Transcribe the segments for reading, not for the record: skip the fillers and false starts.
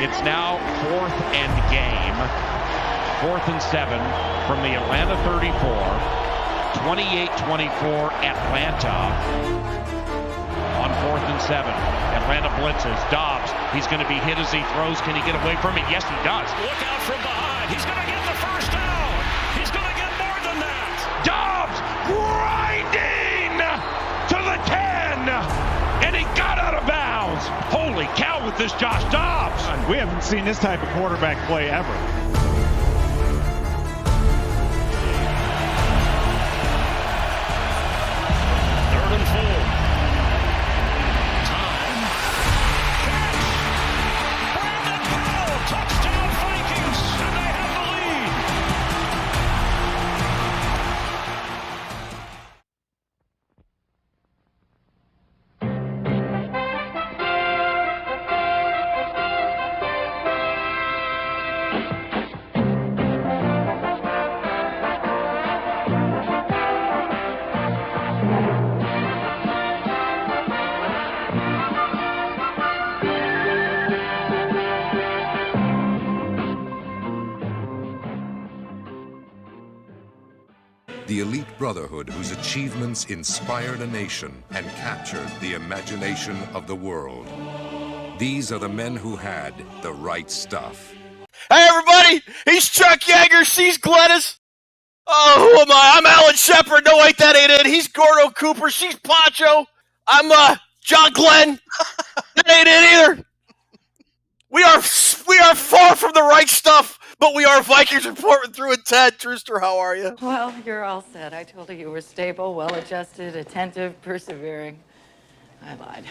It's now 4th and game. 4th and 7 from the Atlanta 34. 28-24 Atlanta on 4th and 7. Atlanta blitzes. Dobbs, he's going to be hit as he throws. Can he get away from it? Yes, he does. Look out from behind. He's going to get the first down. He's going to get more than that. Dobbs grinding to the 10. And he got out of bounds. Holy cow with this Josh Dobbs. We haven't seen this type of quarterback play ever. Touchdown Vikings, and they have the lead. The elite brotherhood whose achievements inspired a nation and captured the imagination of the world. These are the men who had the right stuff. Hey everybody, he's Chuck Yeager, she's Glennis. Oh, who am I? I'm Alan Shepard. No, wait, that ain't it. He's Gordo Cooper, she's Pancho. I'm John Glenn. That ain't it either. We are far from the right stuff, but we are Vikings reporting through and Ted. Trooster, how are you? Well, you're all set. I told you you were stable, well-adjusted, attentive, persevering. I lied.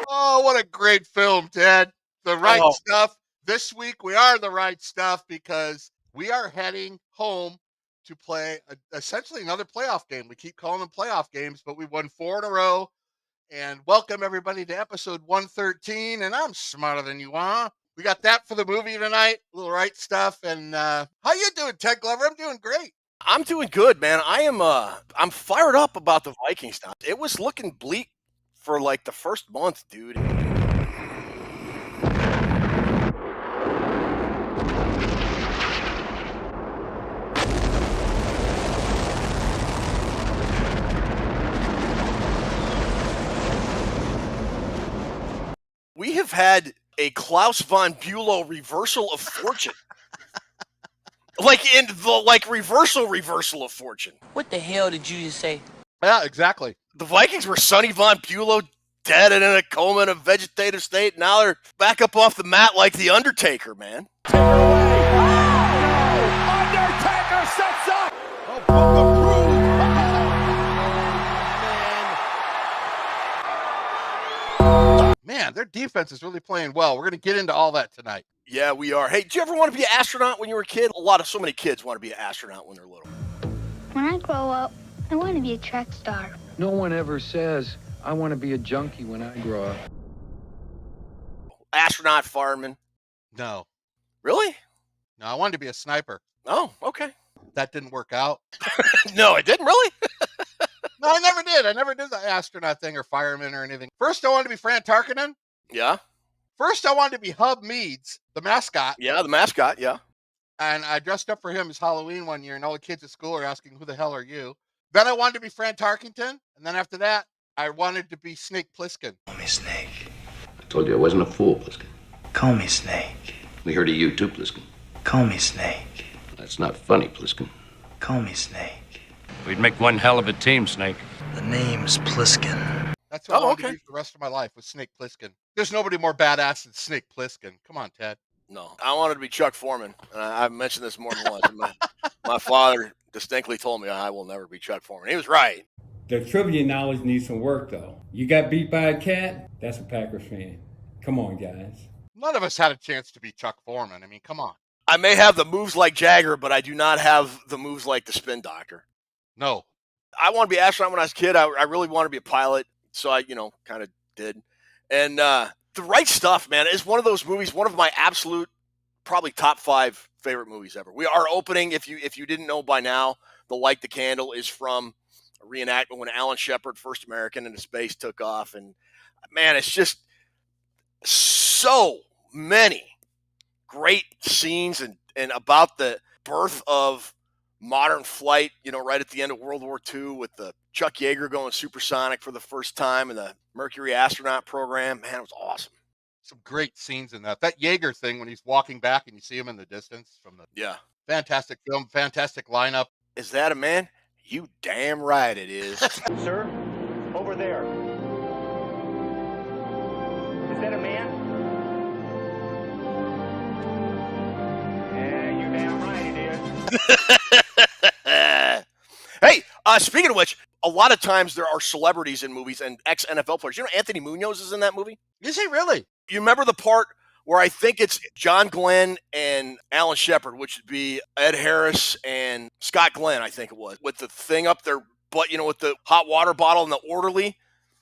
Oh, what a great film, Ted. The right stuff. This week we are the right stuff because we are heading home to play essentially another playoff game. We keep calling them playoff games, but we won 4 in a row. And welcome everybody to episode 113. And I'm smarter than you are. We got that for the movie tonight. A little right stuff. And how you doing, Ted Glover? I'm doing great. I'm doing good, man. I'm fired up about the Vikings now. It was looking bleak for like the first month, dude. We have had a Klaus von Bülow reversal of fortune. reversal of fortune. What the hell did you just say? Yeah, exactly. The Vikings were Sonny von Bülow dead and in a coma in a vegetative state. Now they're back up off the mat like the Undertaker, man. Undertaker sets up. Man, their defense is really playing well. We're going to get into all that tonight. Yeah, we are. Hey, did you ever want to be an astronaut when you were a kid? So many kids want to be an astronaut when they're little. When I grow up, I want to be a track star. No one ever says, I want to be a junkie when I grow up. Astronaut, fireman. No. Really? No, I wanted to be a sniper. Oh, okay. That didn't work out. No, it didn't, really? No, I never did. I never did the astronaut thing or fireman or anything. First, I wanted to be Fran Tarkenton. Yeah. First, I wanted to be Hub Meads, the mascot. Yeah, the mascot, yeah. And I dressed up for him as Halloween one year, and all the kids at school are asking, who the hell are you? Then I wanted to be Fran Tarkenton. And then after that, I wanted to be Snake Plissken. Call me Snake. I told you I wasn't a fool, Plissken. Call me Snake. We heard of you too, Plissken. Call me Snake. That's not funny, Plissken. Call me Snake. We'd make one hell of a team, Snake. The name's Plissken. That's what I wanted to be for the rest of my life, was Snake Plissken. There's nobody more badass than Snake Plissken. Come on, Ted. No, I wanted to be Chuck Foreman. I've mentioned this more than once. My father distinctly told me I will never be Chuck Foreman. He was right. The trivia knowledge needs some work, though. You got beat by a cat? That's a Packers fan. Come on, guys. None of us had a chance to be Chuck Foreman. I mean, come on. I may have the moves like Jagger, but I do not have the moves like the Spin Doctor. No. I want to be an astronaut when I was a kid. I really wanted to be a pilot, so I, kind of did. And The Right Stuff, man, is one of those movies, one of my absolute, probably top 5 favorite movies ever. We are opening, if you didn't know by now, the Light the Candle is from a reenactment when Alan Shepard, first American into space, took off. And man, it's just so many great scenes and about the birth of modern flight, right at the end of World War II with the Chuck Yeager going supersonic for the first time and the Mercury astronaut program. Man, it was awesome. Some great scenes in that. That Yeager thing when he's walking back and you see him in the distance from the fantastic film, fantastic lineup. Is that a man? You damn right it is. Sir, over there. Is that a man? Yeah, you damn right it is. Hey, speaking of which, a lot of times there are celebrities in movies and ex-NFL players. Anthony Munoz is in that movie? Is he really? You remember the part where I think it's John Glenn and Alan Shepard, which would be Ed Harris and Scott Glenn, I think it was, with the thing up their butt, with the hot water bottle and the orderly,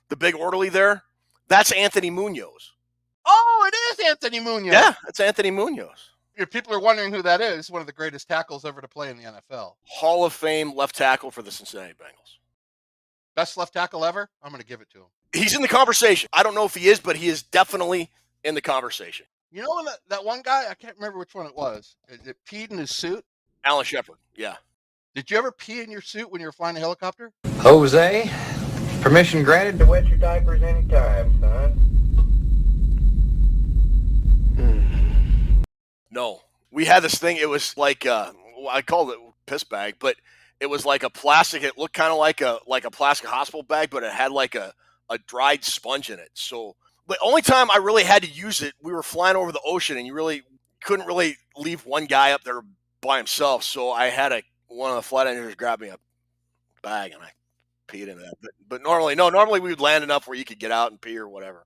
the big orderly there? That's Anthony Munoz. Oh, it is Anthony Munoz. Yeah, it's Anthony Munoz. If people are wondering who that is, one of the greatest tackles ever to play in the NFL. Hall of Fame left tackle for the Cincinnati Bengals. Best left tackle ever? I'm going to give it to him. He's in the conversation. I don't know if he is, but he is definitely in the conversation. You know that one guy, I can't remember which one it was. It peed in his suit? Alan Shepard, yeah. Did you ever pee in your suit when you were flying a helicopter? Jose, permission granted to wet your diapers anytime, son. No. We had this thing, it was like, I called it piss bag, but it was like a plastic, it looked kind of like a plastic hospital bag, but it had like a dried sponge in it. So the only time I really had to use it, we were flying over the ocean and you really couldn't really leave one guy up there by himself. So I had one of the flight engineers grab me a bag and I peed in that. But normally we would land enough where you could get out and pee or whatever.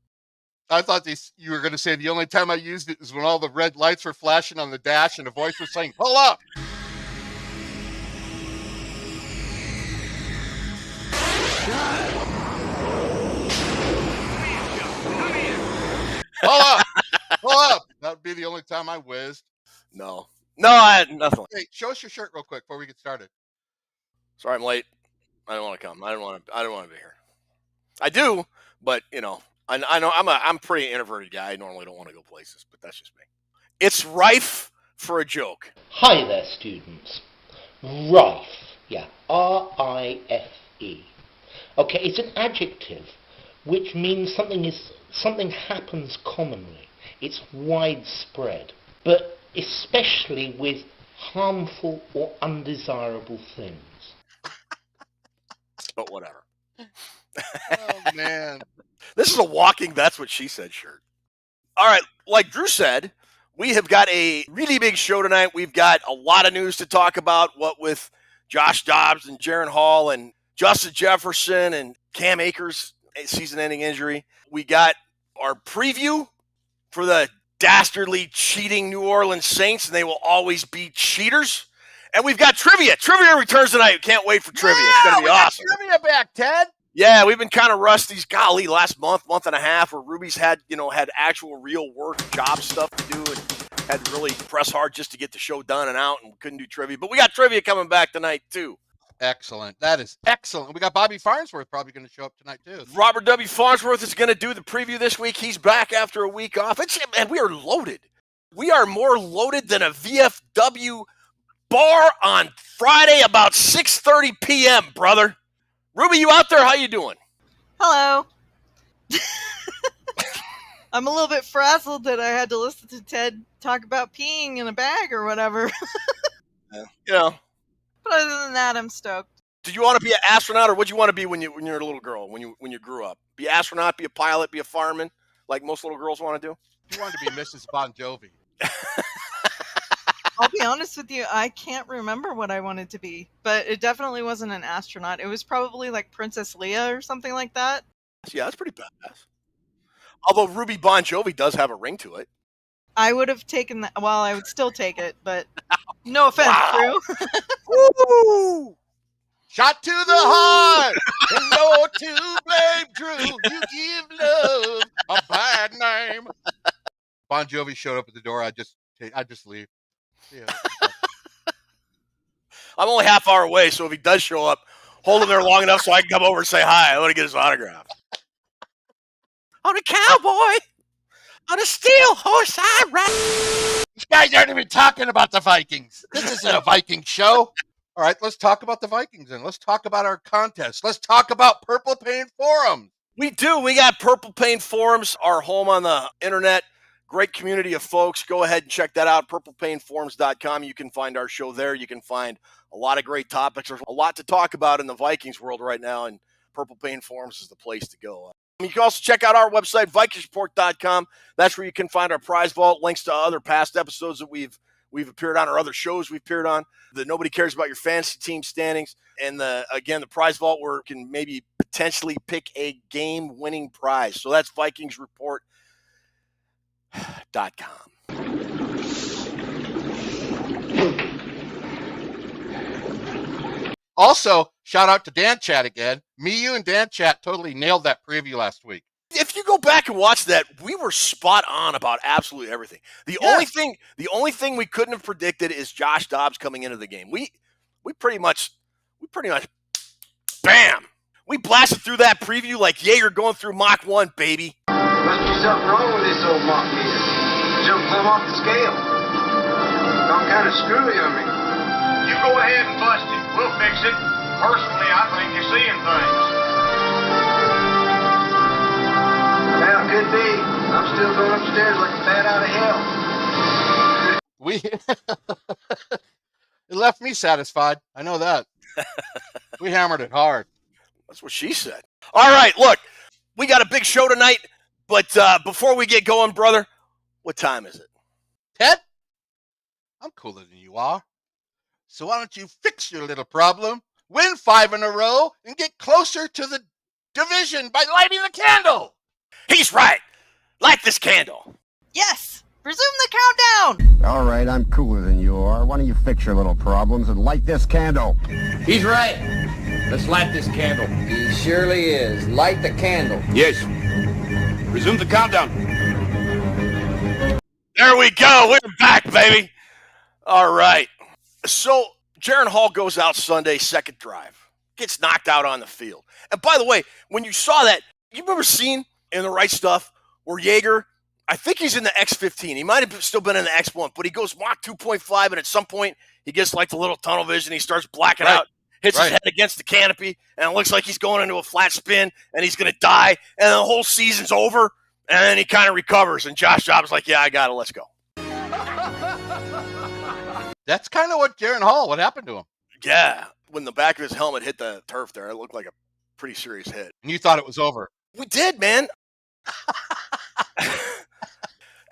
I thought you were going to say the only time I used it is when all the red lights were flashing on the dash and the voice was saying, pull up. Pull up. Pull up. That would be the only time I whizzed. No, I had nothing. Hey, show us your shirt real quick before we get started. Sorry, I'm late. I don't want to come. I don't want to be here. I do, but I know I'm a pretty introverted guy. I normally don't want to go places, but that's just me. It's rife for a joke. Hi there, students. Rife. Yeah, R-I-F-E. Okay, it's an adjective which means something happens commonly. It's widespread, but especially with harmful or undesirable things. But whatever. Oh, man. This is a walking That's What She Said shirt. All right, like Drew said, we have got a really big show tonight. We've got a lot of news to talk about, what with Josh Dobbs and Jaren Hall and Justin Jefferson and Cam Akers' season-ending injury. We got our preview for the dastardly cheating New Orleans Saints, and they will always be cheaters. And we've got trivia. Trivia returns tonight. Can't wait for trivia. It's going to be awesome. Trivia back, Ted. Yeah, we've been kind of rusty. Golly, last month and a half, where Ruby's had actual real work, job stuff to do, and had to really press hard just to get the show done and out, and couldn't do trivia. But we got trivia coming back tonight too. Excellent. That is excellent. We got Bobby Farnsworth probably going to show up tonight too. Robert W. Farnsworth is going to do the preview this week. He's back after a week off. And we are loaded. We are more loaded than a VFW bar on Friday about 6:30 p.m., brother. Ruby, you out there? How you doing? Hello. I'm a little bit frazzled that I had to listen to Ted talk about peeing in a bag or whatever. Yeah. But other than that, I'm stoked. Did you want to be an astronaut, or what did you want to be when you were a little girl, when you grew up? Be an astronaut, be a pilot, be a fireman, like most little girls want to do? You wanted to be Mrs. Bon Jovi. I'll be honest with you, I can't remember what I wanted to be, but it definitely wasn't an astronaut. It was probably like Princess Leia or something like that. Yeah, that's pretty badass. Although Ruby Bon Jovi does have a ring to it. I would have taken that. Well, I would still take it, but no offense, wow. Drew. Woo! Shot to the heart, and no to blame, Drew. You give love a bad name. Bon Jovi showed up at the door. I just leave. Yeah. I'm only half hour away, so if he does show up, hold him there long enough so I can come over and say hi. I want to get his autograph. On a cowboy, on a steel horse I ride. These guys aren't even talking about the Vikings. This isn't a Viking show. All right, let's talk about the Vikings and let's talk about our contest. Let's talk about Purple Pain Forums. We do. We got Purple Pain Forums, our home on the internet. Great community of folks. Go ahead and check that out, purplepainforums.com. You can find our show there. You can find a lot of great topics. There's a lot to talk about in the Vikings world right now, and Purple Pain Forums is the place to go. You can also check out our website, vikingsreport.com. That's where you can find our prize vault, links to other past episodes that we've appeared on, or other shows we've appeared on. That nobody cares about your fantasy team standings. And the prize vault where you can maybe potentially pick a game-winning prize. So that's vikingsreport.com. Also, shout out to Dan Chat again. Me, you, and Dan Chat totally nailed that preview last week. If you go back and watch that, we were spot on about absolutely everything. The only thing we couldn't have predicted is Josh Dobbs coming into the game. We pretty much bam. We blasted through that preview like Jaeger going through Mach 1, baby. Must be something wrong with this old Mach meter. Jump plumb off the scale. Some kind of screwy on me. You go ahead and bust it. We'll fix it. Personally, I think you're seeing things. Well, it could be. I'm still going upstairs like a bat out of hell. It left me satisfied. I know that. We hammered it hard. That's what she said. All right, look, we got a big show tonight, but before we get going, brother, what time is it? Ted, I'm cooler than you are. So why don't you fix your little problem, win 5 in a row, and get closer to the division by lighting the candle? He's right. Light this candle. Yes. Resume the countdown. All right, I'm cooler than you are. Why don't you fix your little problems and light this candle? He's right. Let's light this candle. He surely is. Light the candle. Yes. Resume the countdown. There we go. We're back, baby. All right. So Jaren Hall goes out Sunday, second drive. Gets knocked out on the field. And by the way, when you saw that, you remember seeing in The Right Stuff where Jaeger, I think he's in the X15. He might have still been in the X1, but he goes Mach 2.5, and at some point he gets like the little tunnel vision. He starts blacking out, hits his head against the canopy, and it looks like he's going into a flat spin, and he's going to die, and the whole season's over, and then he kind of recovers, and Josh Dobbs like, yeah, I got it, let's go. That's kind of what Jaren Hall, what happened to him? Yeah, when the back of his helmet hit the turf there, it looked like a pretty serious hit. And you thought it was over? We did, man.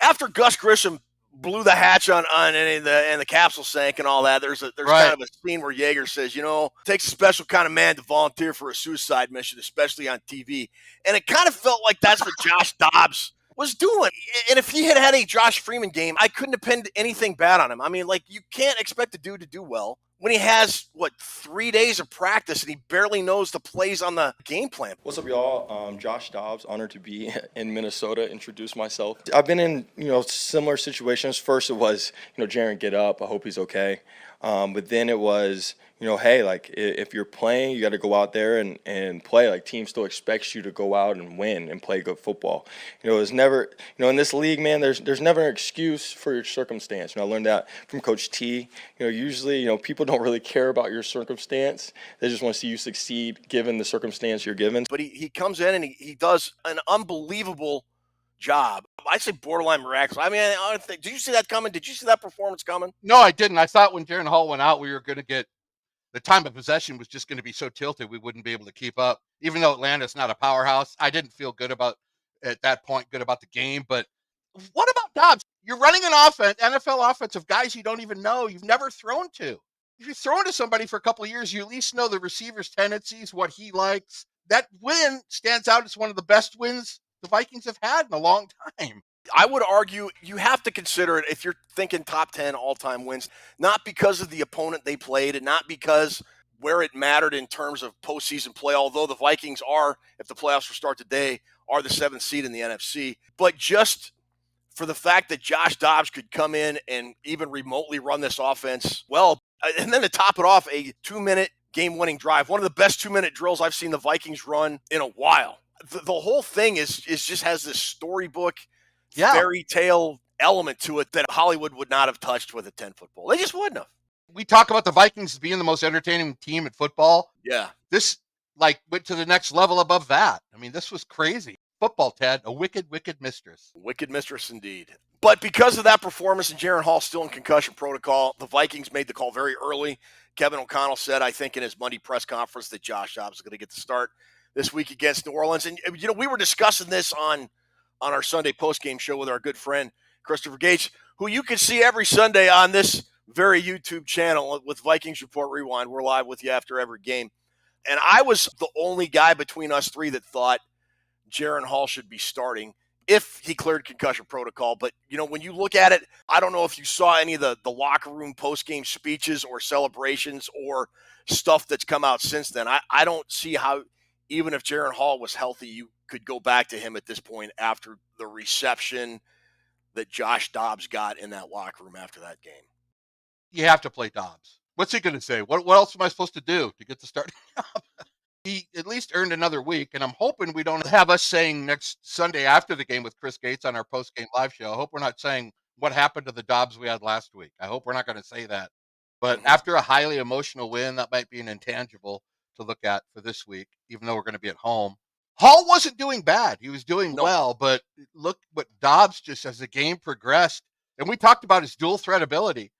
After Gus Grissom blew the hatch on and the capsule sank and all that, there's kind of a scene where Jaeger says, you know, it takes a special kind of man to volunteer for a suicide mission, especially on TV. And it kind of felt like that's what Josh Dobbs was doing. And if he had had a Josh Freeman game, I couldn't have pinned anything bad on him. I mean, like, you can't expect a dude to do well when he has, 3 days of practice and he barely knows the plays on the game plan. What's up, y'all? Josh Dobbs, honored to be in Minnesota. Introduce myself. I've been in, similar situations. First it was, Jaren, get up. I hope he's okay. But then it was, hey, like, if you're playing, you got to go out there and play. Like, team still expects you to go out and win and play good football. It's never, in this league, man, there's never an excuse for your circumstance. I learned that from Coach T. Usually, people don't really care about your circumstance. They just want to see you succeed given the circumstance you're given. But he comes in and he does an unbelievable job. I say borderline miraculous. I mean, did you see that coming? Did you see that performance coming? No, I didn't. I thought when Jaren Hall went out, we were going to get the time of possession was just going to be so tilted we wouldn't be able to keep up. Even though Atlanta's not a powerhouse, I didn't feel good about the game. But what about Dobbs? You're running an offense, NFL offense of guys you don't even know, you've never thrown to. If you're throwing to somebody for a couple of years, you at least know the receiver's tendencies, what he likes. That win stands out as one of the best wins the Vikings have had in a long time. I would argue you have to consider it if you're thinking top 10 all-time wins, not because of the opponent they played and not because where it mattered in terms of postseason play, although the Vikings are, if the playoffs were start today, are the 7th seed in the NFC. But just for the fact that Josh Dobbs could come in and even remotely run this offense well, and then to top it off, a 2-minute game-winning drive, one of the best 2-minute drills I've seen the Vikings run in a while. The whole thing is just has this storybook, fairy tale element to it that Hollywood would not have touched with a 10-foot pole. They just wouldn't have. We talk about the Vikings being the most entertaining team in football. Yeah. This went to the next level above that. I mean, this was crazy. Football, Ted, a wicked, wicked mistress. Wicked mistress indeed. But because of that performance and Jaren Hall still in concussion protocol, the Vikings made the call very early. Kevin O'Connell said, I think in his Monday press conference, that Josh Dobbs is going to get the start this week against New Orleans. And, we were discussing this on our Sunday postgame show with our good friend, Christopher Gates, who you can see every Sunday on this very YouTube channel with Vikings Report Rewind. We're live with you after every game. And I was the only guy between us three that thought Jaren Hall should be starting if he cleared concussion protocol. But, when you look at it, I don't know if you saw any of the locker room post-game speeches or celebrations or stuff that's come out since then. I don't see how, even if Jaren Hall was healthy, you could go back to him at this point after the reception that Josh Dobbs got in that locker room after that game. You have to play Dobbs. What's he going to say? What else am I supposed to do to get the start? He at least earned another week, and I'm hoping we don't have us saying next Sunday after the game with Chris Gates on our post-game live show. I hope we're not saying what happened to the Dobbs we had last week. I hope we're not going to say that. But after a highly emotional win, that might be an intangible to look at for this week, even though we're going to be at home. Hall wasn't doing bad. He was doing well, but look what Dobbs, just as the game progressed, and we talked about his dual threat ability.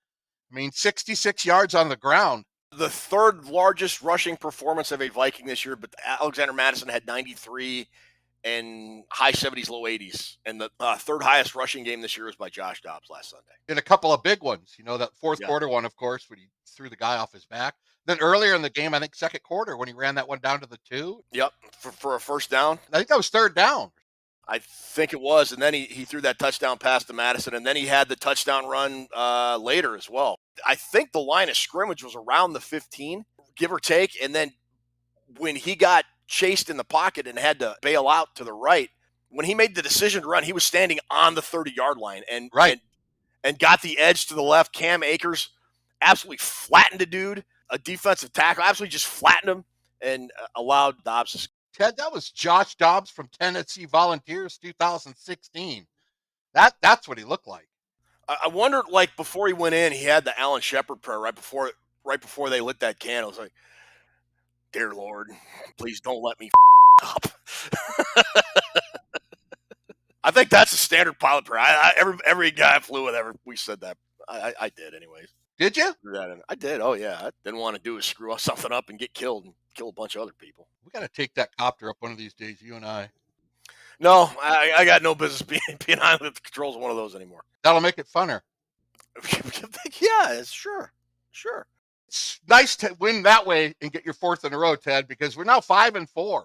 66 yards on the ground. The third largest rushing performance of a Viking this year, but Alexander Mattison had 93 and high 70s, low 80s. And the third highest rushing game this year was by Josh Dobbs last Sunday. And a couple of big ones. That fourth quarter one, of course, when he threw the guy off his back. Then earlier in the game, I think second quarter, when he ran that one down to the 2. Yep, for a first down. I think that was third down. I think it was. And then he threw that touchdown pass to Madison, and then he had the touchdown run later as well. I think the line of scrimmage was around the 15, give or take. And then when he got chased in the pocket and had to bail out to the right, when he made the decision to run, he was standing on the 30-yard line and got the edge to the left. Cam Akers absolutely flattened a dude, a defensive tackle, absolutely just flattened him and allowed Dobbs to score. Ted, that was Josh Dobbs from Tennessee Volunteers 2016. That's what he looked like. I wondered, before he went in, he had the Alan Shepard prayer right before they lit that candle. It was like, dear Lord, please don't let me up. I think that's a standard pilot prayer. Every guy I flew with, we said that. I did anyways. Did you? I did. Oh, yeah. I didn't want to do is screw something up and get killed and kill a bunch of other people. We got to take that copter up one of these days, you and I. No, I got no business being on the controls of one of those anymore. That'll make it funner. Yeah, sure. It's nice to win that way and get your fourth in a row, Ted, because we're now 5-4.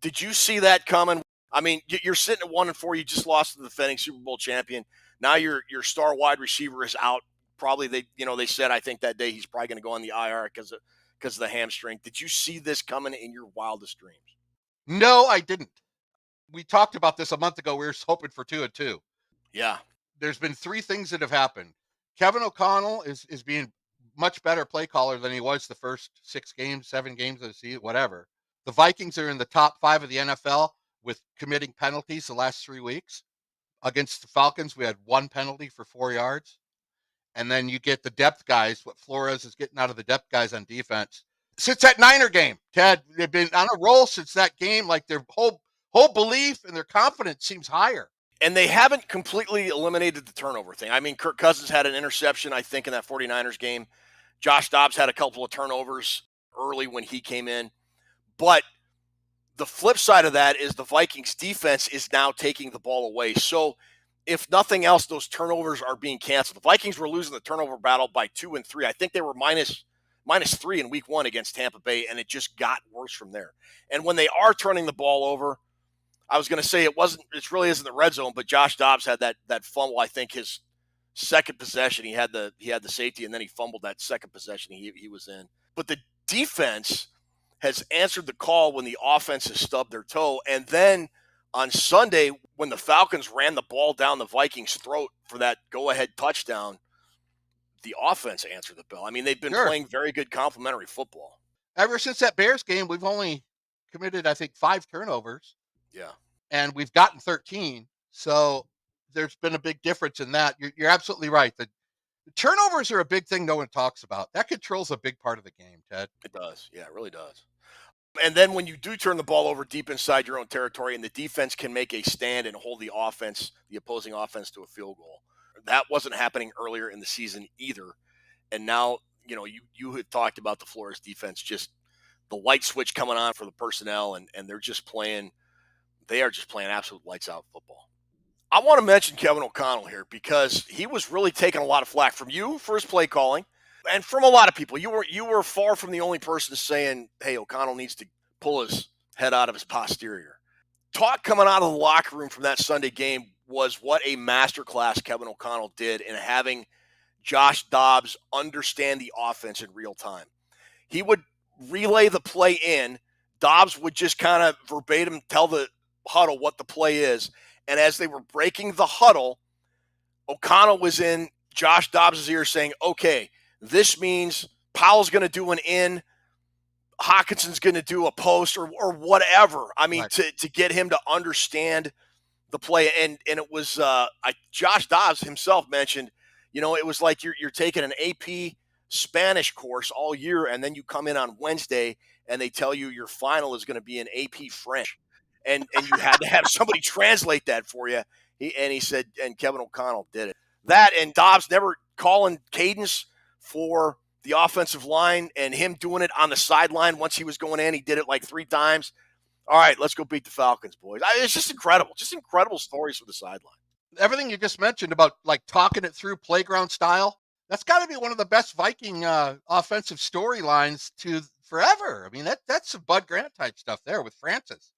Did you see that coming? You're sitting at 1-4. You just lost to the defending Super Bowl champion. Now your star wide receiver is out. Probably they said, I think that day he's probably going to go on the IR because of the hamstring. Did you see this coming in your wildest dreams? No, I didn't. We talked about this a month ago. We were hoping for 2-2. Yeah. There's been 3 things that have happened. Kevin O'Connell is being much better play caller than he was the first 6 games, 7 games of the season, whatever. The Vikings are in the top 5 of the NFL with committing penalties the last 3 weeks. Against the Falcons, we had 1 penalty for 4 yards. And then you get the depth guys, what Flores is getting out of the depth guys on defense. Since that Niner game, Ted, they've been on a roll since that game. Their whole belief and their confidence seems higher. And they haven't completely eliminated the turnover thing. Kirk Cousins had an interception, I think, in that 49ers game. Josh Dobbs had a couple of turnovers early when he came in. But the flip side of that is the Vikings defense is now taking the ball away. So if nothing else, those turnovers are being canceled. The Vikings were losing the turnover battle by 2 and 3. I think they were minus 3 in week 1 against Tampa Bay, and it just got worse from there. And when they are turning the ball over, I was going to say it really isn't the red zone, but Josh Dobbs had that fumble. I think his second possession, he had the safety, and then he fumbled that second possession he was in. But the defense has answered the call when the offense has stubbed their toe. And then on Sunday, when the Falcons ran the ball down the Vikings' throat for that go-ahead touchdown, the offense answered the bell. I mean, they've been playing very good complementary football. Ever since that Bears game, we've only committed, I think, 5 turnovers. Yeah. And we've gotten 13. So there's been a big difference in that. You're absolutely right. The turnovers are a big thing no one talks about. That controls a big part of the game, Ted. It does. Yeah, it really does. And then when you do turn the ball over deep inside your own territory and the defense can make a stand and hold the opposing offense to a field goal. That wasn't happening earlier in the season either. And now, you had talked about the Flores defense, just the light switch coming on for the personnel, and they are just playing absolute lights out football. I want to mention Kevin O'Connell here because he was really taking a lot of flack from you for his play calling and from a lot of people. You were far from the only person saying, hey, O'Connell needs to pull his head out of his posterior. Talk coming out of the locker room from that Sunday game was what a masterclass Kevin O'Connell did in having Josh Dobbs understand the offense in real time. He would relay the play in. Dobbs would just kind of verbatim tell the huddle what the play is. And as they were breaking the huddle, O'Connell was in Josh Dobbs' ear saying, okay, this means Powell's going to do an in, Hawkinson's going to do a post or whatever. I mean, to get him to understand the play. And it was Josh Dobbs himself mentioned, it was like you're taking an AP Spanish course all year, and then you come in on Wednesday and they tell you your final is going to be in AP French. And you had to have somebody translate that for you. He said, and Kevin O'Connell did it. That and Dobbs never calling cadence for the offensive line and him doing it on the sideline once he was going in. He did it like 3 times. All right, let's go beat the Falcons, boys. It's just incredible. Just incredible stories for the sideline. Everything you just mentioned about like talking it through playground style, that's got to be one of the best Viking offensive storylines to forever. I mean, that's some Bud Grant type stuff there with Francis.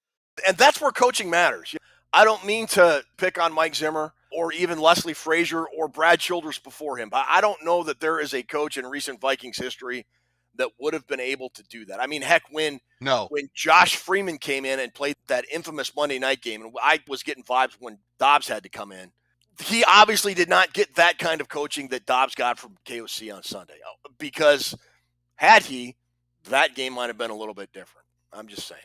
And that's where coaching matters. I don't mean to pick on Mike Zimmer or even Leslie Frazier or Brad Childress before him, but I don't know that there is a coach in recent Vikings history that would have been able to do that. I mean, heck, when Josh Freeman came in and played that infamous Monday night game, and I was getting vibes when Dobbs had to come in, he obviously did not get that kind of coaching that Dobbs got from KOC on Sunday, because had he, that game might have been a little bit different. I'm just saying.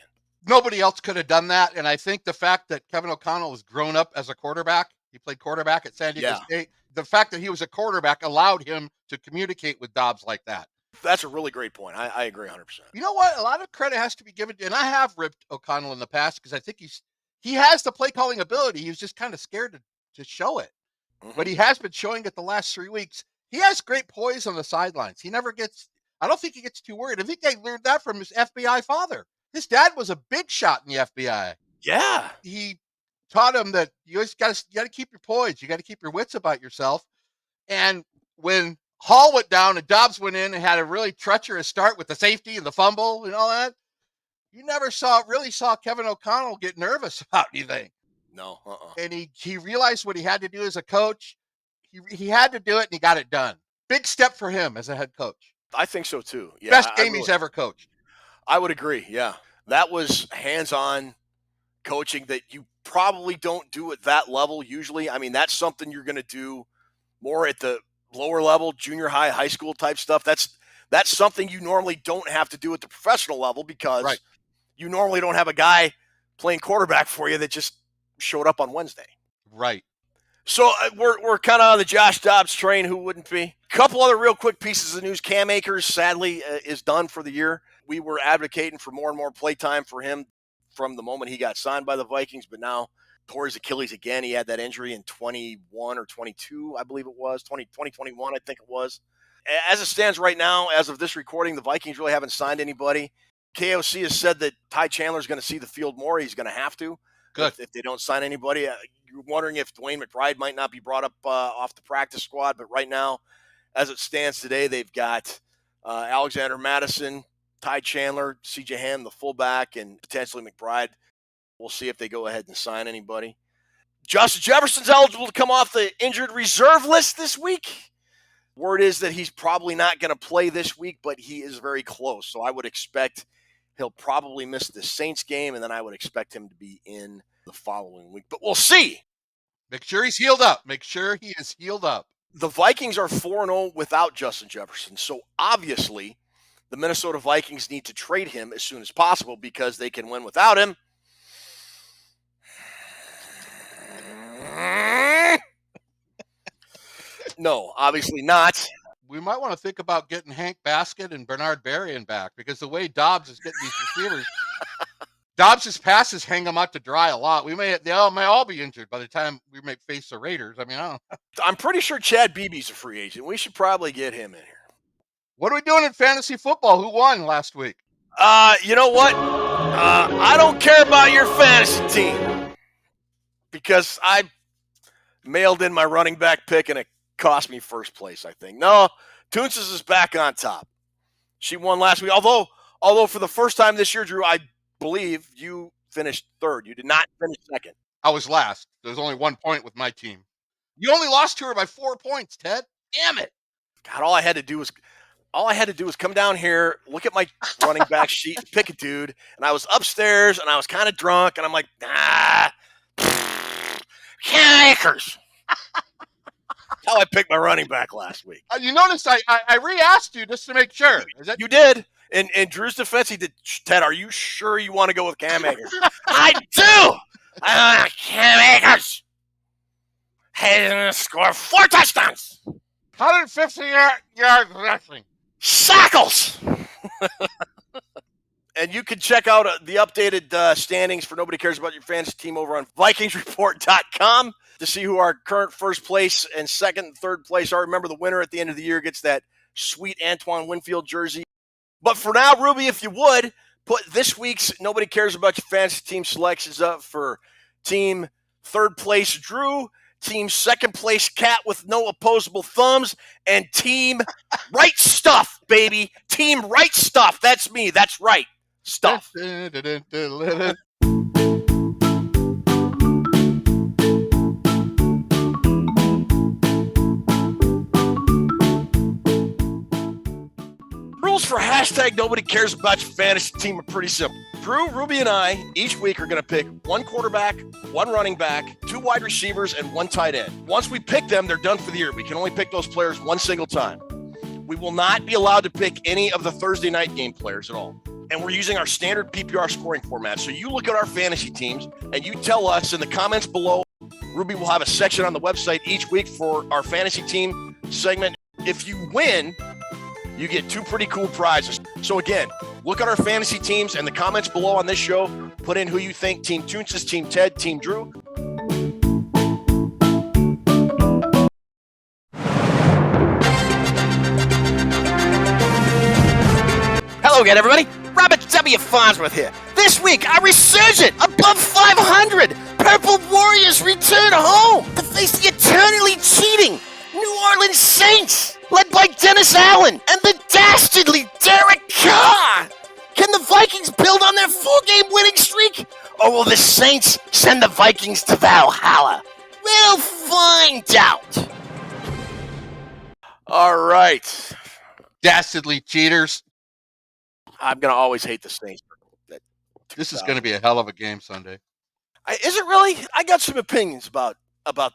Nobody else could have done that. And I think the fact that Kevin O'Connell has grown up as a quarterback, he played quarterback at San Diego State. The fact that he was a quarterback allowed him to communicate with Dobbs like that. That's a really great point. I agree 100%. You know what? A lot of credit has to be given. And I have ripped O'Connell in the past because I think he has the play calling ability. He was just kind of scared to show it. Mm-hmm. But he has been showing it the last 3 weeks. He has great poise on the sidelines. I don't think he gets too worried. I think they learned that from his FBI father. His dad was a big shot in the FBI. Yeah. He taught him that you always got to keep your poise. You got to keep your wits about yourself. And when Hall went down and Dobbs went in and had a really treacherous start with the safety and the fumble and all that, you never really saw Kevin O'Connell get nervous about anything. No. And he realized what he had to do as a coach. He had to do it, and he got it done. Big step for him as a head coach. I think so, too. Yeah, Best game he's ever coached. I would agree, yeah. That was hands-on coaching that you probably don't do at that level usually. I mean, that's something you're going to do more at the lower level, junior high, high school type stuff. That's something you normally don't have to do at the professional level because you normally don't have a guy playing quarterback for you that just showed up on Wednesday. Right. So we're kind of on the Josh Dobbs train. Who wouldn't be? A couple other real quick pieces of news. Cam Akers, sadly, is done for the year. We were advocating for more and more play time for him from the moment he got signed by the Vikings, but now tore his Achilles again. He had that injury in 21 or 22, I believe it was. 2021, I think it was. As it stands right now, as of this recording, the Vikings really haven't signed anybody. KOC has said that Ty Chandler's going to see the field more. He's going to have to. Good. If they don't sign anybody. You're wondering if Dwayne McBride might not be brought up off the practice squad, but right now, as it stands today, they've got Alexander Madison, Ty Chandler, CJ Ham, the fullback, and potentially McBride. We'll see if they go ahead and sign anybody. Justin Jefferson's eligible to come off the injured reserve list this week. Word is that he's probably not going to play this week, but he is very close. So I would expect he'll probably miss the Saints game, and then I would expect him to be in the following week. But we'll see. Make sure he's healed up. Make sure he is healed up. The Vikings are 4-0 without Justin Jefferson. So obviously, the Minnesota Vikings need to trade him as soon as possible because they can win without him. No, obviously not. We might want to think about getting Hank Baskett and Bernard Berrien back because the way Dobbs is getting these receivers, Dobbs' passes hang them out to dry a lot. They all may all be injured by the time we may face the Raiders. I mean, I don't know. I'm pretty sure Chad Beebe's a free agent. We should probably get him in here. What are we doing in fantasy football? Who won last week? You know what? I don't care about your fantasy team because I mailed in my running back pick and it cost me first place, I think. No, Toonces is back on top. She won last week. Although for the first time this year, Drew, I believe you finished third. You did not finish second. I was last. There was only 1 point with my team. You only lost to her by 4 points, Ted. Damn it. God, all I had to do was come down here, look at my running back sheet, pick a dude, and I was upstairs and I was kind of drunk, and I'm like, Akers. How I picked my running back last week. You noticed I re-asked you just to make sure. You did. In Drew's defense, he did. Ted, are you sure you want to go with Cam Akers? I do. I want Cam Akers. He's going to score 4 touchdowns. 150 yards rushing. Shackles. And you can check out the updated standings for Nobody Cares About Your Fantasy Team over on VikingsReport.com to see who our current first place and second and third place are. Remember, the winner at the end of the year gets that sweet Antoine Winfield jersey. But for now, Ruby, if you would, put this week's Nobody Cares About Your Fantasy Team selections up for team third place Drew, team second place Cat with no opposable thumbs, and team right stuff, baby. Team right stuff. That's me. That's right stuff. Rules for hashtag Nobody Cares About Your Fantasy Team are pretty simple. Drew, Ruby, and I each week are going to pick 1 quarterback, 1 running back, 2 wide receivers, and 1 tight end. Once we pick them, they're done for the year. We can only pick those players one single time. We will not be allowed to pick any of the Thursday night game players at all. And we're using our standard PPR scoring format. So you look at our fantasy teams and you tell us in the comments below. Ruby will have a section on the website each week for our fantasy team segment. If you win, you get 2 pretty cool prizes. So again, look at our fantasy teams and the comments below on this show. Put in who you think, Team Toonces, Team Ted, Team Drew. Hello again, everybody. Robert W. Farnsworth here. This week, our resurgent above 500 Purple Warriors return home to face the eternally cheating New Orleans Saints, led by Dennis Allen and the dastardly Derek Carr. Can the Vikings build on their 4-game winning streak? Or will the Saints send the Vikings to Valhalla? We'll find out. All right. Dastardly cheaters. I'm going to always hate the Saints. This is going to be a hell of a game Sunday. Is it really? I got some opinions about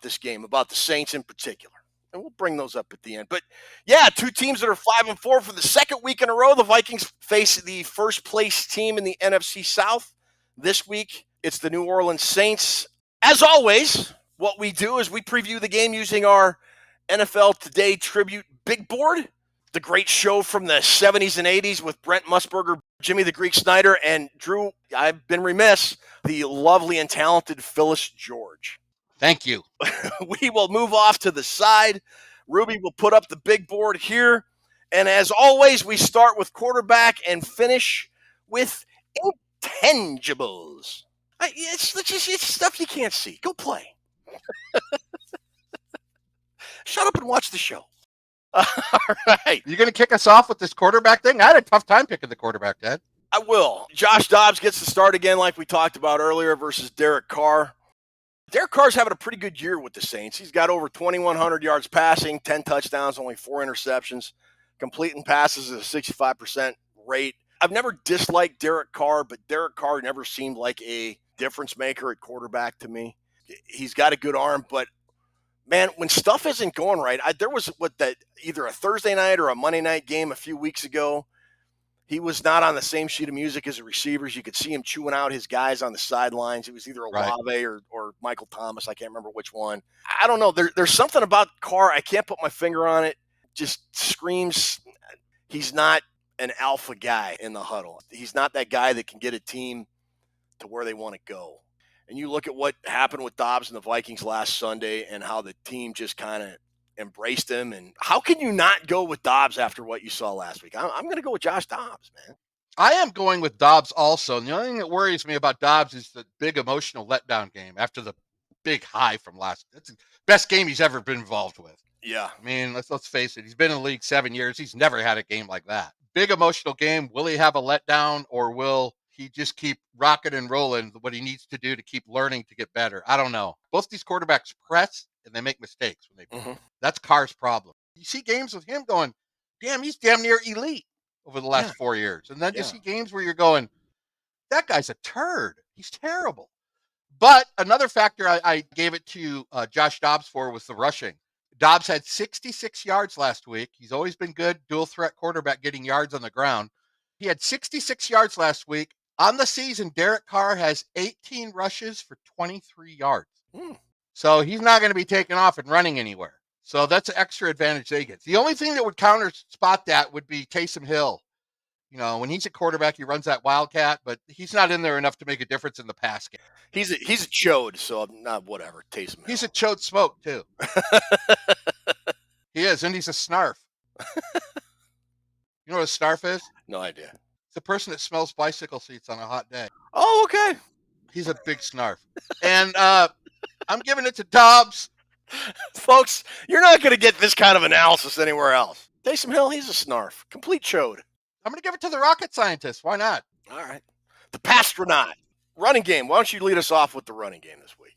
this game, about the Saints in particular. And we'll bring those up at the end. But, yeah, 2 teams that are 5-4 for the second week in a row. The Vikings face the first-place team in the NFC South. This week, it's the New Orleans Saints. As always, what we do is we preview the game using our NFL Today Tribute Big Board, the great show from the 70s and 80s with Brent Musburger, Jimmy the Greek Snyder, and Drew, I've been remiss, the lovely and talented Phyllis George. Thank you. We will move off to the side. Ruby will put up the big board here. And as always, we start with quarterback and finish with intangibles. It's stuff you can't see. Go play. Shut up and watch the show. All right. You going to kick us off with this quarterback thing? I had a tough time picking the quarterback, Dad. I will. Josh Dobbs gets the start again like we talked about earlier versus Derek Carr. Derek Carr's having a pretty good year with the Saints. He's got over 2,100 yards passing, 10 touchdowns, only 4 interceptions, completing passes at a 65% rate. I've never disliked Derek Carr, but Derek Carr never seemed like a difference maker at quarterback to me. He's got a good arm, but man, when stuff isn't going right, there was either a Thursday night or a Monday night game a few weeks ago. He was not on the same sheet of music as the receivers. You could see him chewing out his guys on the sidelines. It was either Olave or Michael Thomas. I can't remember which one. I don't know. There's something about Carr. I can't put my finger on it. Just screams he's not an alpha guy in the huddle. He's not that guy that can get a team to where they want to go. And you look at what happened with Dobbs and the Vikings last Sunday and how the team just kind of embraced him. And how can you not go with Dobbs after what you saw last week? I'm going to go with Josh Dobbs, man. I am going with Dobbs also. And the only thing that worries me about Dobbs is the big emotional letdown game after the big high from last. That's the best game he's ever been involved with. Yeah. I mean, let's face it. He's been in the league 7 years. He's never had a game like that. Big emotional game. Will he have a letdown, or will he just keep rocking and rolling what he needs to do to keep learning to get better? I don't know. Both these quarterbacks press and they make mistakes when they That's Carr's problem. You see games with him going, damn, he's damn near elite over the last 4 years. And then you see games where you're going, that guy's a turd. He's terrible. But another factor I gave it to Josh Dobbs for was the rushing. Dobbs had 66 yards last week. He's always been good, dual threat quarterback getting yards on the ground. He had 66 yards last week. On the season, Derek Carr has 18 rushes for 23 yards. So he's not going to be taking off and running anywhere. So that's an extra advantage they get. The only thing that would counter spot that would be Taysom Hill. You know, when he's a quarterback, he runs that wildcat, but he's not in there enough to make a difference in the pass game. He's a chode, so not whatever. Taysom Hill. He's a chode smoke too. He is, and he's a snarf. You know what a snarf is? No idea. It's the person that smells bicycle seats on a hot day. Oh, okay. He's a big snarf. And I'm giving it to Dobbs. Folks, you're not going to get this kind of analysis anywhere else. Taysom Hill, he's a snarf. Complete chode. I'm going to give it to the rocket scientist. Why not? All right. The Pastronaut. Running game. Why don't you lead us off with the running game this week?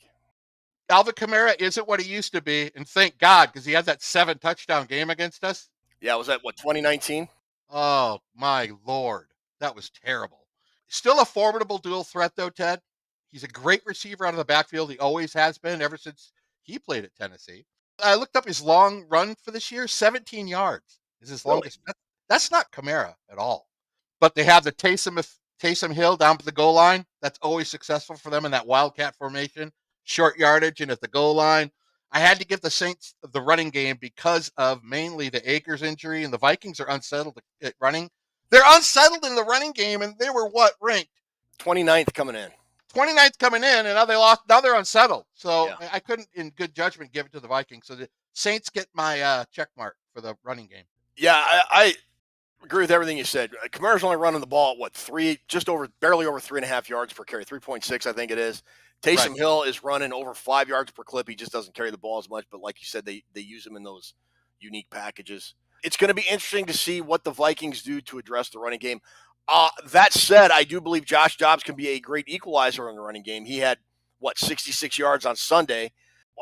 Alvin Kamara isn't what he used to be, and thank God, because he had that 7-touchdown game against us. Yeah, was that, 2019? Oh, my Lord. That was terrible. Still a formidable dual threat, though, Ted. He's a great receiver out of the backfield. He always has been ever since he played at Tennessee. I looked up his long run for this year. 17 yards is his longest. That's not Kamara at all. But they have the Taysom Hill down at the goal line. That's always successful for them in that wildcat formation. Short yardage and at the goal line. I had to give the Saints the running game because of mainly the Akers injury, and the Vikings are unsettled at running. They're unsettled in the running game, and they were ranked? 29th coming in. 29th coming in, and now they lost. Now they're unsettled. So I couldn't, in good judgment, give it to the Vikings. So the Saints get my check mark for the running game. Yeah, I agree with everything you said. Kamara's only running the ball at barely over 3.5 yards per carry, 3.6, I think it is. Taysom Hill is running over 5 yards per clip. He just doesn't carry the ball as much, but like you said, they use him in those unique packages. It's going to be interesting to see what the Vikings do to address the running game. That said, I do believe Josh Dobbs can be a great equalizer in the running game. He had, 66 yards on Sunday.